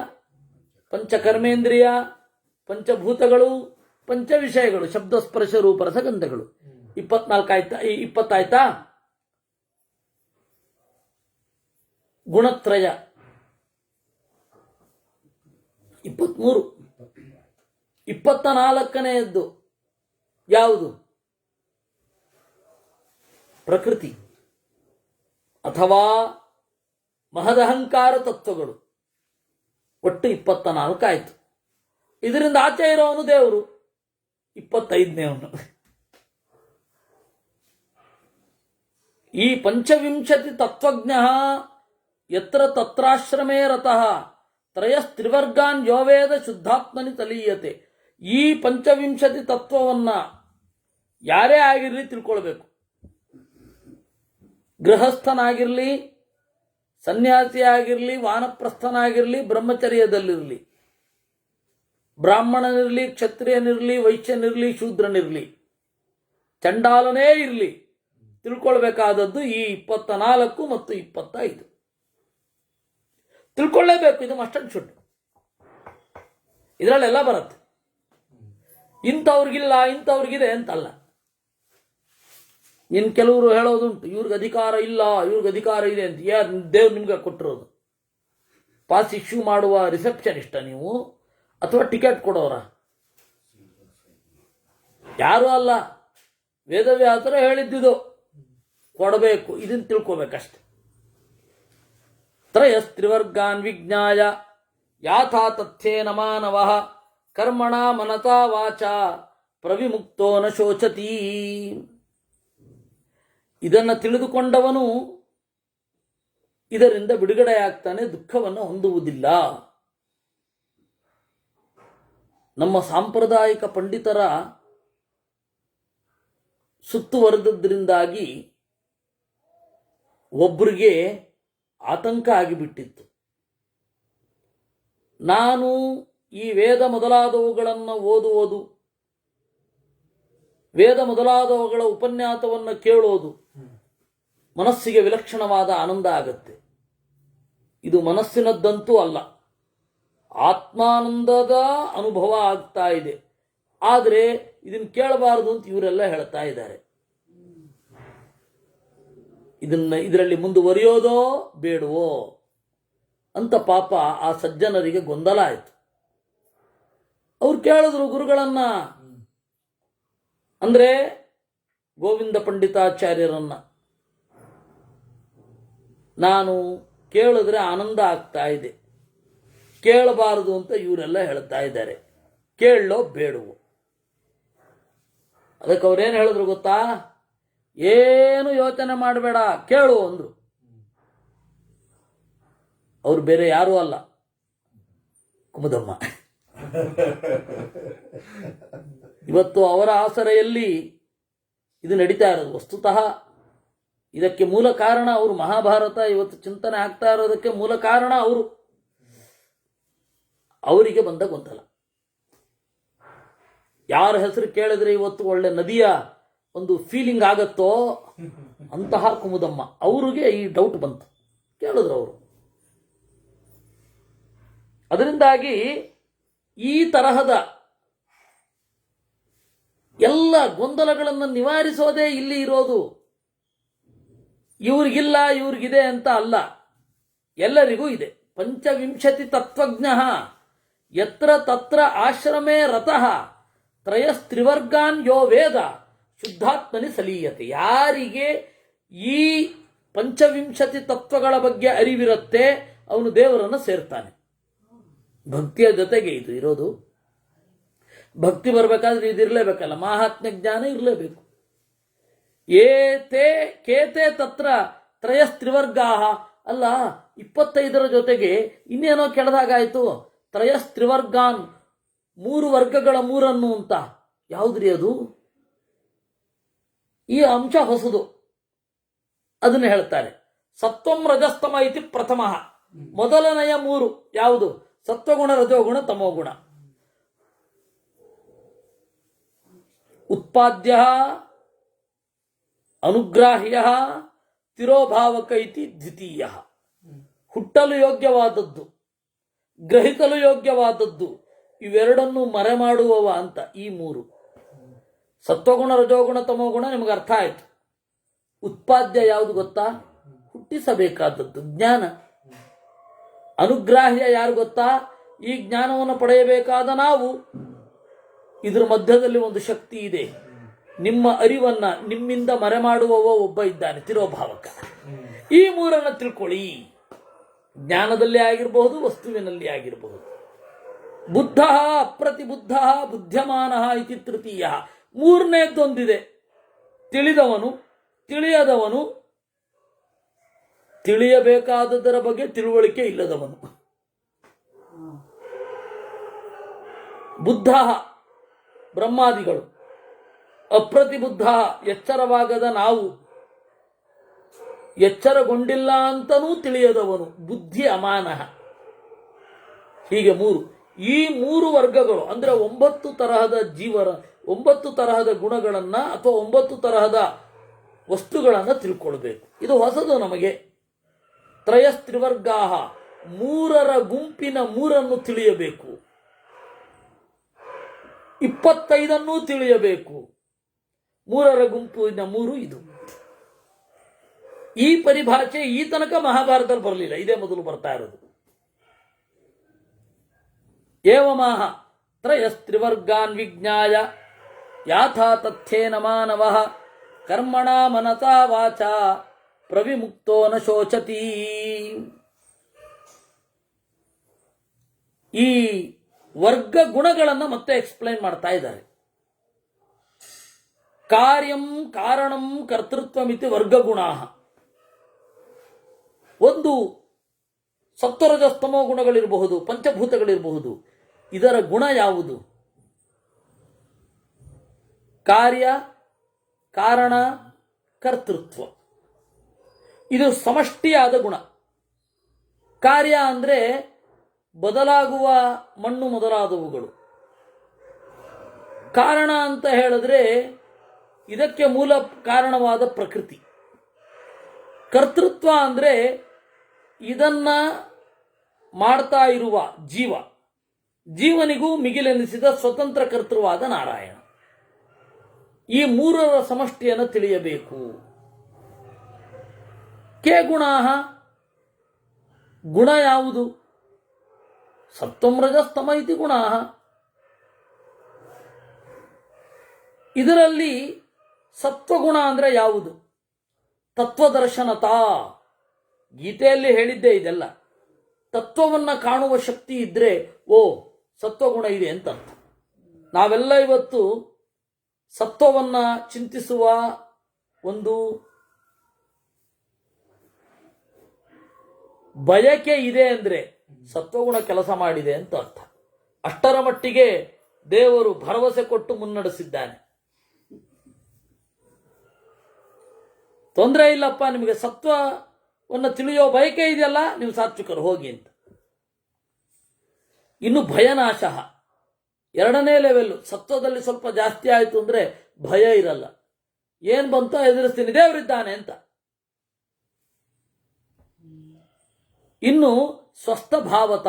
ಪಂಚಕರ್ಮೇಂದ್ರಿಯ, ಪಂಚಭೂತಗಳು, ಪಂಚ ವಿಷಯಗಳು, ಶಬ್ದ ಸ್ಪರ್ಶ ರೂಪ ರಸಗಂಧಗಳು. 24 ಆಯ್ತಾ? 20 ಆಯ್ತಾ? ಗುಣತ್ರಯ 23. 24ನೆಯದ್ದು ಯಾವುದು? ಪ್ರಕೃತಿ. ಅಥವಾ ಮಹದಹಂಕಾರ ತತ್ವಗಳು ಒಟ್ಟು 24 ಆಯಿತು. ಇದರಿಂದ ಆಚೆ ಇರೋವನು ದೇವರು 25ನೇವನು. ಈ ಪಂಚವಿಂಶತಿ ತತ್ವಜ್ಞ ಯತ್ರ ತತ್ರಾಶ್ರಮೇ ರತಃ ತ್ರಯಸ್ತ್ರಿವರ್ಗಾನ್ ಯೋವೇದ ಶುದ್ಧಾತ್ಮನಿ ತಲೀಯತೆ. ಈ ಪಂಚವಿಂಶತಿ ತತ್ವವನ್ನ ಯಾರೇ ಆಗಿರಲಿ ತಿಳ್ಕೊಳ್ಬೇಕು. ಗೃಹಸ್ಥನಾಗಿರಲಿ, ಸನ್ಯಾಸಿಯಾಗಿರಲಿ, ವಾನಪ್ರಸ್ಥನಾಗಿರಲಿ, ಬ್ರಹ್ಮಚರ್ಯದಲ್ಲಿರಲಿ, ಬ್ರಾಹ್ಮಣನಿರಲಿ, ಕ್ಷತ್ರಿಯನಿರಲಿ, ವೈಶ್ಯನಿರಲಿ, ಶೂದ್ರನಿರಲಿ, ಚಂಡಾಲನೇ ಇರಲಿ, ತಿಳ್ಕೊಳ್ಬೇಕಾದದ್ದು ಈ 24 ಮತ್ತು 25 ತಿಳ್ಕೊಳ್ಳೇಬೇಕು. ಇದು ಮಸ್ಟ್ ಅಂಡ್ ಶುಡ್. ಇದರಲ್ಲೆಲ್ಲ ಬರುತ್ತೆ. ಇಂಥವ್ರಿಗಿಲ್ಲ ಇಂಥವ್ರಿಗಿದೆ ಅಂತಲ್ಲ. ಇನ್ನು ಕೆಲವರು ಹೇಳೋದುಂಟು, ಇವ್ರಿಗೆ ಅಧಿಕಾರ ಇಲ್ಲ, ಇವ್ರಿಗೆ ಅಧಿಕಾರ ಇದೆ ಅಂತ. ಯಾರು ದೇವ್ರು ನಿಮ್ಗೆ ಕೊಟ್ಟಿರೋದು? ಪಾಸ್ ಇಶ್ಯೂ ಮಾಡುವ ರಿಸೆಪ್ಷನಿಸ್ಟ ನೀವು ಅಥವಾ ಟಿಕೆಟ್ ಕೊಡೋರ? ಯಾರೂ ಅಲ್ಲ. ವೇದವ್ಯಾಸರು ಹೇಳಿದ್ದಿದು ಕೊಡಬೇಕು. ಇದನ್ನು ತಿಳ್ಕೋಬೇಕಷ್ಟೆ. ತ್ರಯಸ್ತ್ರಿವರ್ಗಾನ್ ವಿಜ್ಞಾಯ ಯಾಥಾ ತಥ್ಯೇನ ಮಾನವಃ ಕರ್ಮಣ ಮನತಾ ವಾಚ ಪ್ರವಿಮುಕ್ತೋ ನ ಶೋಚತಿ. ಇದನ್ನು ತಿಳಿದುಕೊಂಡವನು ಇದರಿಂದ ಬಿಡುಗಡೆಯಾಗ್ತಾನೆ, ದುಃಖವನ್ನು ಹೊಂದುವುದಿಲ್ಲ. ನಮ್ಮ ಸಾಂಪ್ರದಾಯಿಕ ಪಂಡಿತರ ಸುತ್ತುವರೆದದ್ರಿಂದಾಗಿ ಒಬ್ಬರಿಗೆ ಆತಂಕ ಆಗಿಬಿಟ್ಟಿತ್ತು. ನಾನು ಈ ವೇದ ಮೊದಲಾದವುಗಳನ್ನು ಓದುವುದು, ವೇದ ಮೊದಲಾದವುಗಳ ಉಪನ್ಯಾಸವನ್ನು ಕೇಳೋದು ಮನಸ್ಸಿಗೆ ವಿಲಕ್ಷಣವಾದ ಆನಂದ ಆಗತ್ತೆ. ಇದು ಮನಸ್ಸಿನದ್ದಂತೂ ಅಲ್ಲ, ಆತ್ಮಾನಂದದ ಅನುಭವ ಆಗ್ತಾ ಇದೆ. ಆದರೆ ಇದನ್ನು ಕೇಳಬಾರದು ಅಂತ ಇವರೆಲ್ಲ ಹೇಳ್ತಾ ಇದ್ದಾರೆ. ಇದರಲ್ಲಿ ಮುಂದುವರಿಯೋದೋ ಬೇಡವೋ ಅಂತ ಪಾಪ ಆ ಸಜ್ಜನರಿಗೆ ಗೊಂದಲ ಆಯಿತು. ಅವ್ರು ಕೇಳಿದ್ರು ಗುರುಗಳನ್ನ, ಅಂದ್ರೆ ಗೋವಿಂದ ಪಂಡಿತಾಚಾರ್ಯರನ್ನ. ನಾನು ಕೇಳಿದ್ರೆ ಆನಂದ ಆಗ್ತಾ ಇದೆ, ಕೇಳಬಾರದು ಅಂತ ಇವರೆಲ್ಲ ಹೇಳ್ತಾ ಇದ್ದಾರೆ, ಕೇಳಲೋ ಬೇಡವೋ? ಅದಕ್ಕೆ ಅವ್ರೇನು ಹೇಳಿದ್ರು ಗೊತ್ತಾ? ಏನು ಯೋಚನೆ ಮಾಡಬೇಡ, ಕೇಳು ಅಂದ್ರು. ಅವ್ರು ಬೇರೆ ಯಾರೂ ಅಲ್ಲ, ಕುಮುದಮ್ಮ. ಇವತ್ತು ಅವರ ಆಸರೆಯಲ್ಲಿ ಇದು ನಡೀತಾ ಇರೋದು. ವಸ್ತುತಃ ಇದಕ್ಕೆ ಮೂಲ ಕಾರಣ ಅವರು. ಮಹಾಭಾರತ ಇವತ್ತು ಚಿಂತನೆ ಆಗ್ತಾ ಇರೋದಕ್ಕೆ ಮೂಲ ಕಾರಣ ಅವರು. ಅವರಿಗೆ ಬಂದ ಗೊಂದಲ. ಯಾರ ಹೆಸರು ಕೇಳಿದ್ರೆ ಇವತ್ತು ಒಳ್ಳೆ ನದಿಯ ಒಂದು ಫೀಲಿಂಗ್ ಆಗತ್ತೋ ಅಂತಹ ಕುಮುದಮ್ಮ ಅವರಿಗೆ ಈ ಡೌಟ್ ಬಂತು. ಕೇಳಿದ್ರು ಅವರು. ಅದರಿಂದಾಗಿ ಈ ತರಹದ ಎಲ್ಲ ಗೊಂದಲಗಳನ್ನು ನಿವಾರಿಸೋದೇ ಇಲ್ಲಿ ಇರೋದು. ಇವ್ರಿಗಿಲ್ಲ ಇವ್ರಿಗಿದೆ ಅಂತ ಅಲ್ಲ, ಎಲ್ಲರಿಗೂ ಇದೆ. ಪಂಚವಿಂಶತಿ ತತ್ವಜ್ಞ ಯತ್ರ ತತ್ರ ಆಶ್ರಮೇ ರತಃ ತ್ರಯಸ್ತ್ರಿವರ್ಗಾನ್ ಯೋ ವೇದ ಶುದ್ಧಾತ್ಮನಿ ಸಲೀಯತೆ. ಯಾರಿಗೆ ಈ ಪಂಚವಿಂಶತಿ ತತ್ವಗಳ ಬಗ್ಗೆ ಅರಿವಿರುತ್ತೆ ಅವನು ದೇವರನ್ನು ಸೇರ್ತಾನೆ. ಭಕ್ತಿಯ ಜೊತೆಗೆ ಇದು ಇರೋದು. ಭಕ್ತಿ ಬರಬೇಕಾದ್ರೆ ಇದಿರಲೇಬೇಕಲ್ಲ, ಮಾಹಾತ್ಮ್ಯ ಜ್ಞಾನ ಇರಲೇಬೇಕು. ಏತೇ ಕೇತೆ ತತ್ರ ತ್ರಯಸ್ತ್ರಿವರ್ಗಾ. ಅಲ್ಲ, 25ರ ಜೊತೆಗೆ ಇನ್ನೇನೋ ಕೆಳದಾಗಾಯ್ತು. ತ್ರಯಸ್ತ್ರಿವರ್ಗಾನ್, 3 ವರ್ಗಗಳ 3 ಅಂತ. ಯಾವುದ್ರಿ ಅದು? ಈ ಅಂಶ ಹೊಸದು, ಅದನ್ನು ಹೇಳ್ತಾರೆ. ಸತ್ವಂ ರಜಸ್ತಮ ಇತಿ ಪ್ರಥಮ. ಮೊದಲನೆಯ 3 ಯಾವುದು? ಸತ್ವಗುಣ, ರಜೋಗುಣ, ತಮೋಗುಣ. ಉತ್ಪಾದ್ಯ, ಅನುಗ್ರಾಹ್ಯ, ತಿರೋಭಾವಕ ಇತಿ ದ್ವಿತೀಯ. ಹುಟ್ಟಲು ಯೋಗ್ಯವಾದದ್ದು, ಗ್ರಹಿಸಲು ಯೋಗ್ಯವಾದದ್ದು, ಇವೆರಡನ್ನು ಮರೆ ಮಾಡುವವ ಅಂತ ಈ 3. ಸತ್ವಗುಣ, ರಜೋಗುಣ, ತಮೋಗುಣ ನಿಮಗೆ ಅರ್ಥ ಆಯಿತು. ಉತ್ಪಾದ್ಯ ಯಾವುದು ಗೊತ್ತಾ? ಹುಟ್ಟಿಸಬೇಕಾದದ್ದು ಜ್ಞಾನ. ಅನುಗ್ರಾಹ್ಯ ಯಾರು ಗೊತ್ತಾ? ಈ ಜ್ಞಾನವನ್ನು ಪಡೆಯಬೇಕಾದ ನಾವು. ಇದರ ಮಧ್ಯದಲ್ಲಿ ಒಂದು ಶಕ್ತಿ ಇದೆ. ನಿಮ್ಮ ಅರಿವನ್ನ ನಿಮ್ಮಿಂದ ಮರೆ ಮಾಡುವವ ಒಬ್ಬ ಇದ್ದಾನೆ, ತಿರೋಭಾವಕ. ಈ ಮೂರನ್ನು ತಿಳ್ಕೊಳ್ಳಿ. ಜ್ಞಾನದಲ್ಲಿ ಆಗಿರಬಹುದು, ವಸ್ತುವಿನಲ್ಲಿ ಆಗಿರಬಹುದು. ಬುದ್ಧ ಅಪ್ರತಿಬುದ್ಧ ಬುದ್ಧಮಾನ ಇತಿ ತೃತೀಯ. ಮೂರನೇದ್ದೊಂದಿದೆ, ತಿಳಿದವನು, ತಿಳಿಯದವನು, ತಿಳಿಯಬೇಕಾದದರ ಬಗ್ಗೆ ತಿಳುವಳಿಕೆ ಇಲ್ಲದವನು. ಬುದ್ಧ ಬ್ರಹ್ಮಾದಿಗಳು, ಅಪ್ರತಿಬುದ್ಧ ಎಚ್ಚರವಾಗದ ನಾವು, ಎಚ್ಚರಗೊಂಡಿಲ್ಲ ಅಂತನೂ ತಿಳಿಯದವನು, ಬುದ್ಧಿ ಅಮಾನಃ. ಹೀಗೆ ಮೂರು. ಈ ಮೂರು ವರ್ಗಗಳು ಅಂದ್ರೆ 9 ತರಹದ 9 ತರಹದ ಗುಣಗಳನ್ನ ಅಥವಾ 9 ತರಹದ ವಸ್ತುಗಳನ್ನು ತಿಳ್ಕೊಳ್ಬೇಕು. ಇದು ಹೊಸದು ನಮಗೆ. ತ್ರಯಸ್ತ್ರಿವರ್ಗಾಹ, ಮೂರರ ಗುಂಪಿನ ಮೂರನ್ನು ತಿಳಿಯಬೇಕು. 25 ತಿಳಿಯಬೇಕು. ಮೂರರ ಗುಂಪಿನ ಮೂರು ಇದು. ಈ ಪರಿಭಾಷೆ ಈ ತನಕ ಮಹಾಭಾರತದಲ್ಲಿ ಬರಲಿಲ್ಲ, ಇದೇ ಮೊದಲು ಬರ್ತಾ ಇರೋದು. ಏವಮಾಹ ತ್ರಯಸ್ತ್ರಿವರ್ಗಾನ್ ವಿಜ್ಞಾಯ ಯಾಥಾ ತಥ್ಯೇನ ಮಾನವಃ ಕರ್ಮಣ ಮನಸಾ ವಾಚಾ ಪ್ರವಿಮುಕ್ತೋ ನ ಶೋಚತಿ. ಈ ವರ್ಗ ಗುಣಗಳನ್ನು ಮತ್ತೆ ಎಕ್ಸ್ಪ್ಲೈನ್ ಮಾಡ್ತಾ ಇದ್ದಾರೆ. ಕಾರ್ಯಂ ಕಾರಣಂ ಕರ್ತೃತ್ವಮಿತಿ ವರ್ಗಗುಣಾ. ಒಂದು ಸತ್ವರಜಸ್ತಮೋ ಗುಣಗಳಿರಬಹುದು, ಪಂಚಭೂತಗಳಿರಬಹುದು. ಇದರ ಗುಣ ಯಾವುದು? ಕಾರ್ಯ, ಕಾರಣ, ಕರ್ತೃತ್ವ. ಇದು ಸಮಷ್ಟಿಯಾದ ಗುಣ. ಕಾರ್ಯ ಅಂದರೆ ಬದಲಾಗುವ ಮಣ್ಣು ಮೊದಲಾದವುಗಳು. ಕಾರಣ ಅಂತ ಹೇಳಿದ್ರೆ ಇದಕ್ಕೆ ಮೂಲ ಕಾರಣವಾದ ಪ್ರಕೃತಿ. ಕರ್ತೃತ್ವ ಅಂದರೆ ಇದನ್ನ ಮಾಡ್ತಾ ಇರುವ ಜೀವ, ಜೀವನಿಗೂ ಮಿಗಿಲೆನಿಸಿದ ಸ್ವತಂತ್ರ ಕರ್ತೃವಾದ ನಾರಾಯಣ. ಈ ಮೂರರ ಸಮಷ್ಟಿಯನ್ನು ತಿಳಿಯಬೇಕು. ಕೇ ಗುಣಾಹ, ಗುಣ ಯಾವುದು? ಸತ್ವಂ ರಜಸ್ತಮ ಇತಿ ಗುಣಾಹ. ಇದರಲ್ಲಿ ಸತ್ವಗುಣ ಅಂದ್ರೆ ಯಾವುದು? ತತ್ವದರ್ಶನತಾ. ಗೀತೆಯಲ್ಲಿ ಹೇಳಿದ್ದೇ ಇದೆಲ್ಲ. ತತ್ವವನ್ನ ಕಾಣುವ ಶಕ್ತಿ ಇದ್ರೆ ಓ ಸತ್ವಗುಣ ಇದೆ ಅಂತ ಅರ್ಥ. ನಾವೆಲ್ಲ ಇವತ್ತು ಸತ್ವವನ್ನ ಚಿಂತಿಸುವ ಒಂದು ಬಯಕೆ ಇದೆ ಅಂದ್ರೆ ಸತ್ವಗುಣ ಕೆಲಸ ಮಾಡಿದೆ ಅಂತ ಅರ್ಥ. ಅಷ್ಟರ ಮಟ್ಟಿಗೆ ದೇವರು ಭರವಸೆ ಕೊಟ್ಟು ಮುನ್ನಡೆಸಿದ್ದಾನೆ. ತೊಂದರೆ ಇಲ್ಲಪ್ಪ, ನಿಮಗೆ ಸತ್ವವನ್ನು ತಿಳಿಯೋ ಬಯಕೆ ಇದೆಯಲ್ಲ, ನೀವು ಸಾತ್ವಿಕರು ಹೋಗಿ ಅಂತ. ಇನ್ನು ಭಯನಾಶ, ಎರಡನೇ ಲೆವೆಲ್. ಸತ್ವದಲ್ಲಿ ಸ್ವಲ್ಪ ಜಾಸ್ತಿ ಆಯಿತು ಅಂದ್ರೆ ಭಯ ಇರಲ್ಲ. ಏನ್ ಬಂತೋ ಎದುರಿಸ್ತೀನಿ, ದೇವರಿದ್ದಾನೆ ಅಂತ. ಇನ್ನು ಸ್ವಸ್ಥ ಭಾವತ,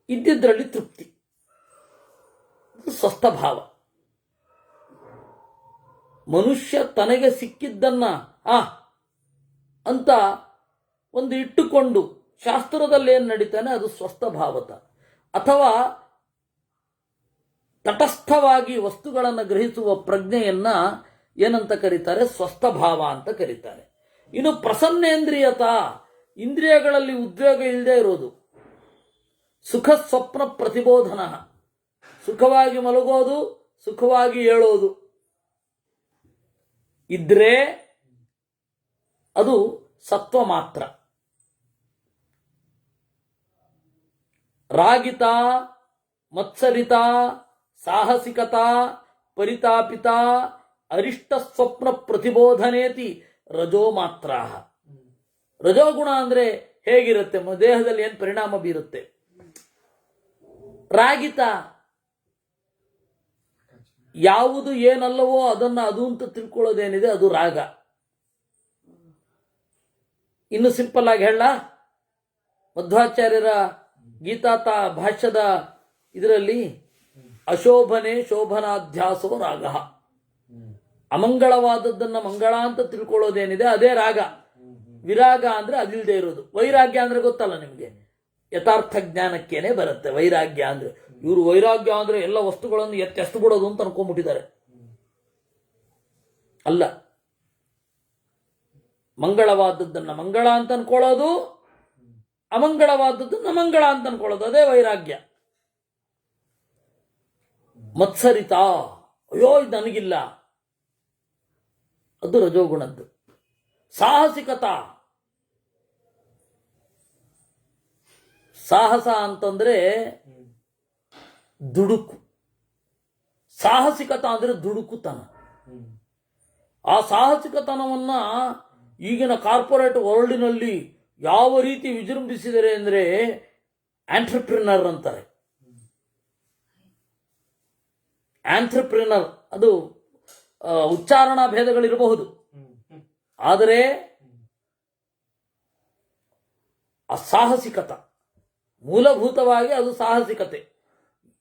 ಇದ್ದಿದ್ರಲ್ಲಿ ತೃಪ್ತಿ, ಸ್ವಸ್ಥ ಭಾವ. ಮನುಷ್ಯ ತನಗೆ ಸಿಕ್ಕಿದ್ದನ್ನ ಅಂತ ಒಂದು ಇಟ್ಟುಕೊಂಡು ಶಾಸ್ತ್ರದಲ್ಲಿ ಏನು ನಡೀತಾನೆ ಅದು ಸ್ವಸ್ಥ ಭಾವತ. ಅಥವಾ ತಟಸ್ಥವಾಗಿ ವಸ್ತುಗಳನ್ನು ಗ್ರಹಿಸುವ ಪ್ರಜ್ಞೆಯನ್ನ ಏನಂತ ಕರೀತಾರೆ? ಸ್ವಸ್ಥ ಭಾವ ಅಂತ ಕರೀತಾರೆ. ಇನ್ನು ಪ್ರಸನ್ನೇಂದ್ರಿಯತ, ಇಂದ್ರಿಯಗಳಲ್ಲಿ ಉದ್ವೇಗ ಇಲ್ಲದೆ ಇರೋದು. ಸುಖ ಸ್ವಪ್ನ ಪ್ರತಿಬೋಧನ, ಸುಖವಾಗಿ ಮಲಗೋದು, ಸುಖವಾಗಿ ಏಳೋದು ಇದ್ರೆ ಅದು ಸತ್ವ ಮಾತ್ರ. ರಾಗಿತ, ಮತ್ಸರಿತ, ಸಾಹಸಿಕತ, ಪರಿತಾಪಿತ, ಅರಿಷ್ಟ ಸ್ವಪ್ನ ಪ್ರತಿಬೋಧನೇತಿ ರಜೋ ಮಾತ್ರ. ರಜೋಗುಣ ಅಂದ್ರೆ ಹೇಗಿರುತ್ತೆ? ದೇಹದಲ್ಲಿ ಏನು ಪರಿಣಾಮ ಬೀರುತ್ತೆ? ರಾಗಿತ, ಯಾವುದು ಏನಲ್ಲವೋ ಅದನ್ನ ಅದು ಅಂತ ತಿಳ್ಕೊಳ್ಳೋದೇನಿದೆ ಅದು ರಾಗ. ಇನ್ನು ಸಿಂಪಲ್ ಆಗಿ ಹೇಳ, ಮಧ್ವಾಚಾರ್ಯರ ಗೀತಾ ಭಾಷ್ಯದ ಇದರಲ್ಲಿ ಅಶೋಭನೆ ಶೋಭನಾಧ್ಯಾಸೋ ರಾಗ. ಅಮಂಗಳವಾದದ್ದನ್ನ ಮಂಗಳ ಅಂತ ತಿಳ್ಕೊಳ್ಳೋದೇನಿದೆ ಅದೇ ರಾಗ. ವಿರಾಗ ಅಂದ್ರೆ ಅದಿಲ್ಲದೆ ಇರೋದು. ವೈರಾಗ್ಯ ಅಂದ್ರೆ ಗೊತ್ತಲ್ಲ ನಿಮ್ಗೆ, ಯಥಾರ್ಥ ಜ್ಞಾನಕ್ಕೇನೆ ಬರುತ್ತೆ ವೈರಾಗ್ಯ ಅಂದ್ರೆ. ಇವರು ವೈರಾಗ್ಯ ಅಂದ್ರೆ ಎಲ್ಲ ವಸ್ತುಗಳನ್ನು ಎತ್ತೆಸ್ತು ಬಿಡೋದು ಅಂತ ಅನ್ಕೊಂಡ್ಬಿಟ್ಟಿದ್ದಾರೆ. ಅಲ್ಲ, ಮಂಗಳವಾದದ್ದನ್ನು ಮಂಗಳ ಅಂತ ಅನ್ಕೊಳ್ಳೋದು, ಅಮಂಗಳವಾದದ್ದನ್ನು ಮಂಗಳ ಅಂತ ಅನ್ಕೊಳ್ಳೋದು, ಅದೇ ವೈರಾಗ್ಯ. ಮತ್ಸರಿತ, ಅಯ್ಯೋ ಇದು ನನಗಿಲ್ಲ, ಅದು ರಜೋಗುಣದ್ದು. ಸಾಹಸಿಕತಾ, ಸಾಹಸ ಅಂತಂದ್ರೆ ದುಡುಕು, ಸಾಹಸಿಕತಾ ಅಂದ್ರೆ ದುಡುಕುತನ. ಆ ಸಾಹಸಿಕತನವನ್ನ ಈಗಿನ ಕಾರ್ಪೊರೇಟ್ ವರ್ಲ್ಡ್ನಲ್ಲಿ ಯಾವ ರೀತಿ ವಿಜೃಂಭಿಸಿದರೆ ಅಂದರೆ ಆಂಟ್ರಪ್ರಿನರ್ ಅಂತಾರೆ. ಆಂಟ್ರಪ್ರಿನರ್ ಅದು ಉಚ್ಚಾರಣಾ ಭೇದಗಳಿರಬಹುದು, ಆದರೆ ಅಸಾಹಸಿಕತ ಮೂಲಭೂತವಾಗಿ ಅದು ಸಾಹಸಿಕತೆ.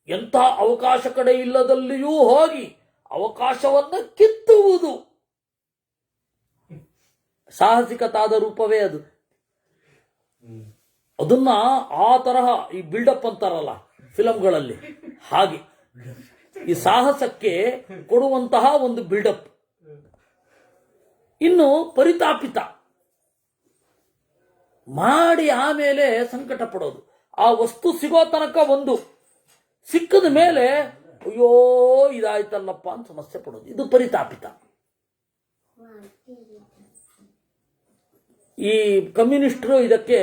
ಎಂಥ ಅವಕಾಶ ಕಡೆ ಇಲ್ಲದಲ್ಲಿಯೂ ಹೋಗಿ ಅವಕಾಶವನ್ನು ಕಿತ್ತುವುದು ಸಾಹಸಿಕತಾದ ರೂಪವೇ ಅದು. ಅದನ್ನ ಆ ತರಹ ಈ ಬಿಲ್ಡಪ್ ಅಂತಾರಲ್ಲ ಫಿಲಂಗಳಲ್ಲಿ, ಹಾಗೆ ಈ ಸಾಹಸಕ್ಕೆ ಕೊಡುವಂತಹ ಒಂದು ಬಿಲ್ಡಪ್. ಇನ್ನು ಪರಿತಾಪಿತ, ಮಾಡಿ ಆಮೇಲೆ ಸಂಕಟ ಪಡೋದು. ಆ ವಸ್ತು ಸಿಗೋ ತನಕ ಒಂದು, ಸಿಕ್ಕದ ಮೇಲೆ ಅಯ್ಯೋ ಇದಾಯ್ತಲ್ಲಪ್ಪ ಅಂತ ಸಮಸ್ಯೆ ಪಡೋದು, ಇದು ಪರಿತಾಪಿತ. ಈ ಕಮ್ಯುನಿಸ್ಟರು ಇದಕ್ಕೆ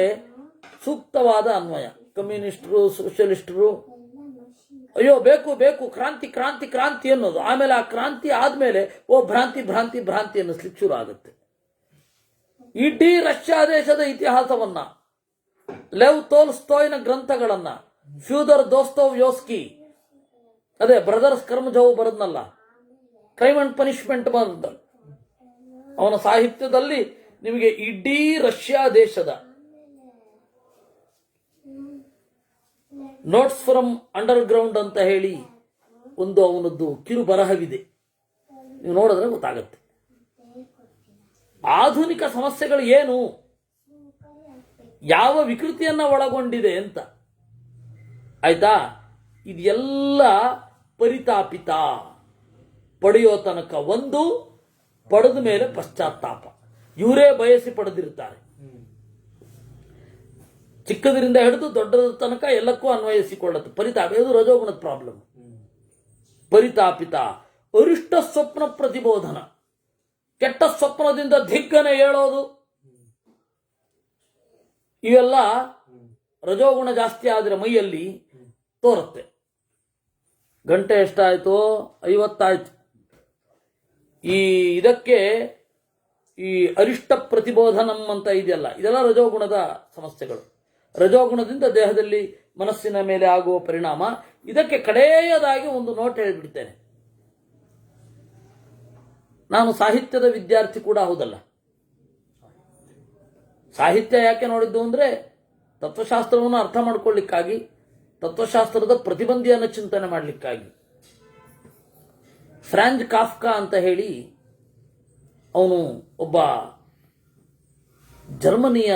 ಸೂಕ್ತವಾದ ಅನ್ವಯ. ಕಮ್ಯುನಿಸ್ಟರು, ಸೋಷಿಯಲಿಸ್ಟರು ಅಯ್ಯೋ ಬೇಕು ಬೇಕು ಕ್ರಾಂತಿ ಕ್ರಾಂತಿ ಕ್ರಾಂತಿ ಅನ್ನೋದು, ಆಮೇಲೆ ಆ ಕ್ರಾಂತಿ ಆದ್ಮೇಲೆ ಓ ಭ್ರಾಂತಿ ಭ್ರಾಂತಿ ಭ್ರಾಂತಿ ಅನ್ನಿಸ್ಲಿಕ್ಕೆ ಶುರು ಆಗುತ್ತೆ. ಇಡೀ ರಷ್ಯಾ ದೇಶದ ಇತಿಹಾಸವನ್ನ, ಲೆವ್ ತೋಲ್ಸ್ಟಾಯ್ನ ಗ್ರಂಥಗಳನ್ನ, ಫ್ಯೂದರ್ ದೋಸ್ತೋವ್ಯೋಸ್ಕಿ, ಅದೇ ಬ್ರದರ್ಸ್ ಕರ್ಮಜೋವ್ ಬರದ್ನಲ್ಲ, ಕ್ರೈಮ್ ಅಂಡ್ ಪನಿಷ್ಮೆಂಟ್ ಬರೆದ, ಅವನ ಸಾಹಿತ್ಯದಲ್ಲಿ ನಿಮಗೆ ಇಡೀ ರಷ್ಯಾ ದೇಶದ ನೋಟ್ಸ್ ಫ್ರಮ್ ಅಂಡರ್ ಗ್ರೌಂಡ್ ಅಂತ ಹೇಳಿ ಒಂದು ಅವನದ್ದು ಕಿರು ಬರಹವಿದೆ, ನೀವು ನೋಡಿದ್ರೆ ಗೊತ್ತಾಗತ್ತೆ ಆಧುನಿಕ ಸಮಸ್ಯೆಗಳು ಏನು, ಯಾವ ವಿಕೃತಿಯನ್ನ ಒಳಗೊಂಡಿದೆ ಅಂತ. ಆಯ್ತಾ? ಇದೆಲ್ಲ ಪರಿತಾಪಿತ, ಪಡೆಯೋ ತನಕ ಒಂದು, ಪಡೆದ ಮೇಲೆ ಪಶ್ಚಾತ್ತಾಪ. ಇವರೇ ಬಯಸಿ ಪಡೆದಿರ್ತಾರೆ. ಚಿಕ್ಕದರಿಂದ ಹಿಡಿದು ದೊಡ್ಡದ ತನಕ ಎಲ್ಲಕ್ಕೂ ಅನ್ವಯಿಸಿಕೊಳ್ಳುತ್ತೆ ಪರಿತಾಪ. ಇದು ರಜೋಗುಣದ ಪ್ರಾಬ್ಲಮ್. ಪರಿತಾಪಿತ, ಅರಿಷ್ಟ ಸ್ವಪ್ನ ಪ್ರತಿಬೋಧನ, ಕೆಟ್ಟ ಸ್ವಪ್ನದಿಂದ ದಿಗ್ಗನೆ ಹೇಳೋದು, ಇವೆಲ್ಲ ರಜೋಗುಣ ಜಾಸ್ತಿ ಆದರೆ ಮೈಯಲ್ಲಿ ತೋರುತ್ತೆ. ಗಂಟೆ ಎಷ್ಟಾಯ್ತು? 50 ಆಯ್ತು. ಇದಕ್ಕೆ ಈ ಅರಿಷ್ಟ ಪ್ರತಿಬೋಧನಂ ಅಂತ ಇದೆಯಲ್ಲ, ಇದೆಲ್ಲ ರಜೋಗುಣದ ಸಮಸ್ಯೆಗಳು. ರಜೋಗುಣದಿಂದ ದೇಹದಲ್ಲಿ ಮನಸ್ಸಿನ ಮೇಲೆ ಆಗುವ ಪರಿಣಾಮ. ಇದಕ್ಕೆ ಕಡೆಯದಾಗಿ ಒಂದು ನೋಟ್ ಹೇಳಿಬಿಡ್ತೇನೆ. ನಾನು ಸಾಹಿತ್ಯದ ವಿದ್ಯಾರ್ಥಿ ಕೂಡ ಹೌದಲ್ಲ. ಸಾಹಿತ್ಯ ಯಾಕೆ ನೋಡಿದ್ದು ಅಂದ್ರೆ ತತ್ವಶಾಸ್ತ್ರವನ್ನು ಅರ್ಥ ಮಾಡ್ಕೊಳ್ಳಿಕ್ಕಾಗಿ, ತತ್ವಶಾಸ್ತ್ರದ ಪ್ರತಿಬಂಧಿಯನ್ನು ಚಿಂತನೆ ಮಾಡಲಿಕ್ಕಾಗಿ. ಫ್ರಾಂಜ್ ಕಾಫ್ಕಾ ಅಂತ ಹೇಳಿ ಅವನು ಒಬ್ಬ ಜರ್ಮನಿಯ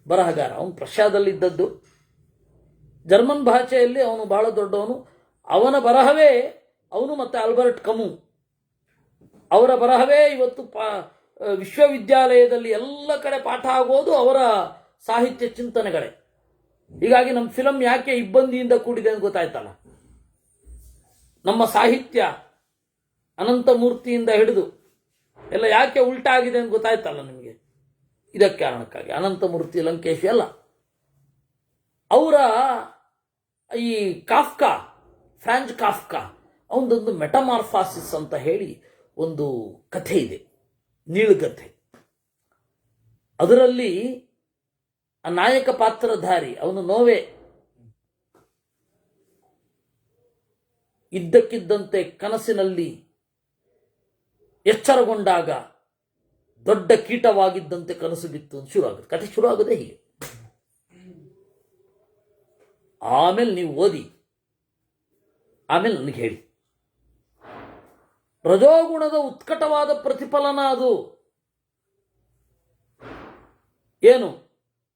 ಬರಹಗಾರ. ಅವನು ಪ್ರಷ್ಯಾದಲ್ಲಿದ್ದದ್ದು, ಜರ್ಮನ್ ಭಾಷೆಯಲ್ಲಿ ಅವನು ಬಹಳ ದೊಡ್ಡವನು. ಅವನ ಬರಹವೇ, ಅವನು ಮತ್ತೆ ಆಲ್ಬರ್ಟ್ ಕಮು ಅವರ ಬರಹವೇ ಇವತ್ತು ವಿಶ್ವವಿದ್ಯಾಲಯದಲ್ಲಿ ಎಲ್ಲ ಕಡೆ ಪಾಠ ಆಗೋದು ಅವರ ಸಾಹಿತ್ಯ ಚಿಂತನೆಗಳೇ. ಹೀಗಾಗಿ ನಮ್ಮ ಫಿಲಂ ಯಾಕೆ ಇಬ್ಬಂದಿಯಿಂದ ಕೂಡಿದೆ ಅಂತ ಗೊತ್ತಾಯ್ತಲ್ಲ. ನಮ್ಮ ಸಾಹಿತ್ಯ ಅನಂತಮೂರ್ತಿಯಿಂದ ಹಿಡಿದು ಎಲ್ಲ ಯಾಕೆ ಉಲ್ಟಾ ಆಗಿದೆ ಅಂತ ಗೊತ್ತಾಯ್ತಲ್ಲ ನಿಮಗೆ. ಇದಕ್ಕೆ ಕಾರಣಕ್ಕಾಗಿ ಅನಂತಮೂರ್ತಿ ಲಂಕೇಶಿ ಅಲ್ಲ, ಅವರ ಈ ಕಾಫ್ಕಾ, ಫ್ರಾಂಜ್ ಕಾಫ್ಕಾ ಅವನದೊಂದು ಮೆಟಮಾರ್ಫಾಸಿಸ್ ಅಂತ ಹೇಳಿ ಒಂದು ಕಥೆ ಇದೆ, ನೀಳುಗಥೆ. ಅದರಲ್ಲಿ ಆ ನಾಯಕ ಪಾತ್ರಧಾರಿ ಅವನು ನೋವೆ ಇದ್ದಕ್ಕಿದ್ದಂತೆ ಕನಸಿನಲ್ಲಿ ಎಚ್ಚರಗೊಂಡಾಗ ದೊಡ್ಡ ಕೀಟವಾಗಿದ್ದಂತೆ ಕನಸು ಬಿತ್ತು ಅಂತ ಶುರು ಆಗುತ್ತೆ. ಕಥೆ ಶುರು ಆಗೋದೇ ಹೀಗೆ. ಆಮೇಲೆ ನೀವು ಓದಿ, ಆಮೇಲೆ ನನಗೆ ಹೇಳಿ. ರಜೋಗುಣದ ಉತ್ಕಟವಾದ ಪ್ರತಿಫಲನ ಅದು. ಏನು?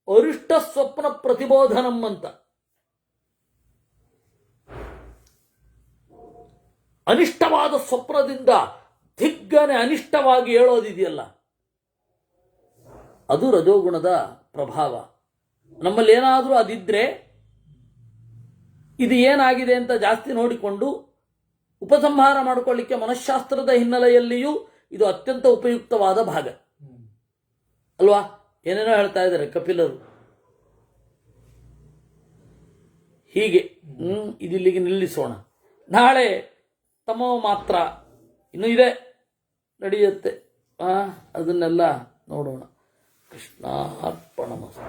ಅರಿಷ್ಟ ಸ್ವಪ್ನ ಪ್ರತಿಬೋಧನಂ ಅಂತ. ಅನಿಷ್ಟವಾದ ಸ್ವಪ್ನದಿಂದ ದಿಗ್ಗನೆ ಅನಿಷ್ಟವಾಗಿ ಹೇಳೋದಿದೆಯಲ್ಲ, ಅದು ರಜೋಗುಣದ ಪ್ರಭಾವ. ನಮ್ಮಲ್ಲಿ ಏನಾದರೂ ಅದಿದ್ರೆ ಇದು ಏನಾಗಿದೆ ಅಂತ ಜಾಸ್ತಿ ನೋಡಿಕೊಂಡು ಉಪಸಂಹಾರ ಮಾಡಿಕೊಳ್ಳಿಕ್ಕೆ ಮನಃಶಾಸ್ತ್ರದ ಹಿನ್ನೆಲೆಯಲ್ಲಿಯೂ ಇದು ಅತ್ಯಂತ ಉಪಯುಕ್ತವಾದ ಭಾಗ ಅಲ್ವಾ? ಏನೇನೋ ಹೇಳ್ತಾ ಇದ್ದಾರೆ ಕಪಿಲರು. ಹೀಗೆ ಇದಿಲ್ಲಿಗೆ ನಿಲ್ಲಿಸೋಣ. ನಾಳೆ ತಮೋ ಮಾತ್ರ ಇನ್ನೂ ಇದೆ, ನಡೆಯುತ್ತೆ. ಅದನ್ನೆಲ್ಲ ನೋಡೋಣ. ಕೃಷ್ಣಾರ್ಪಣಮಸ್ತು.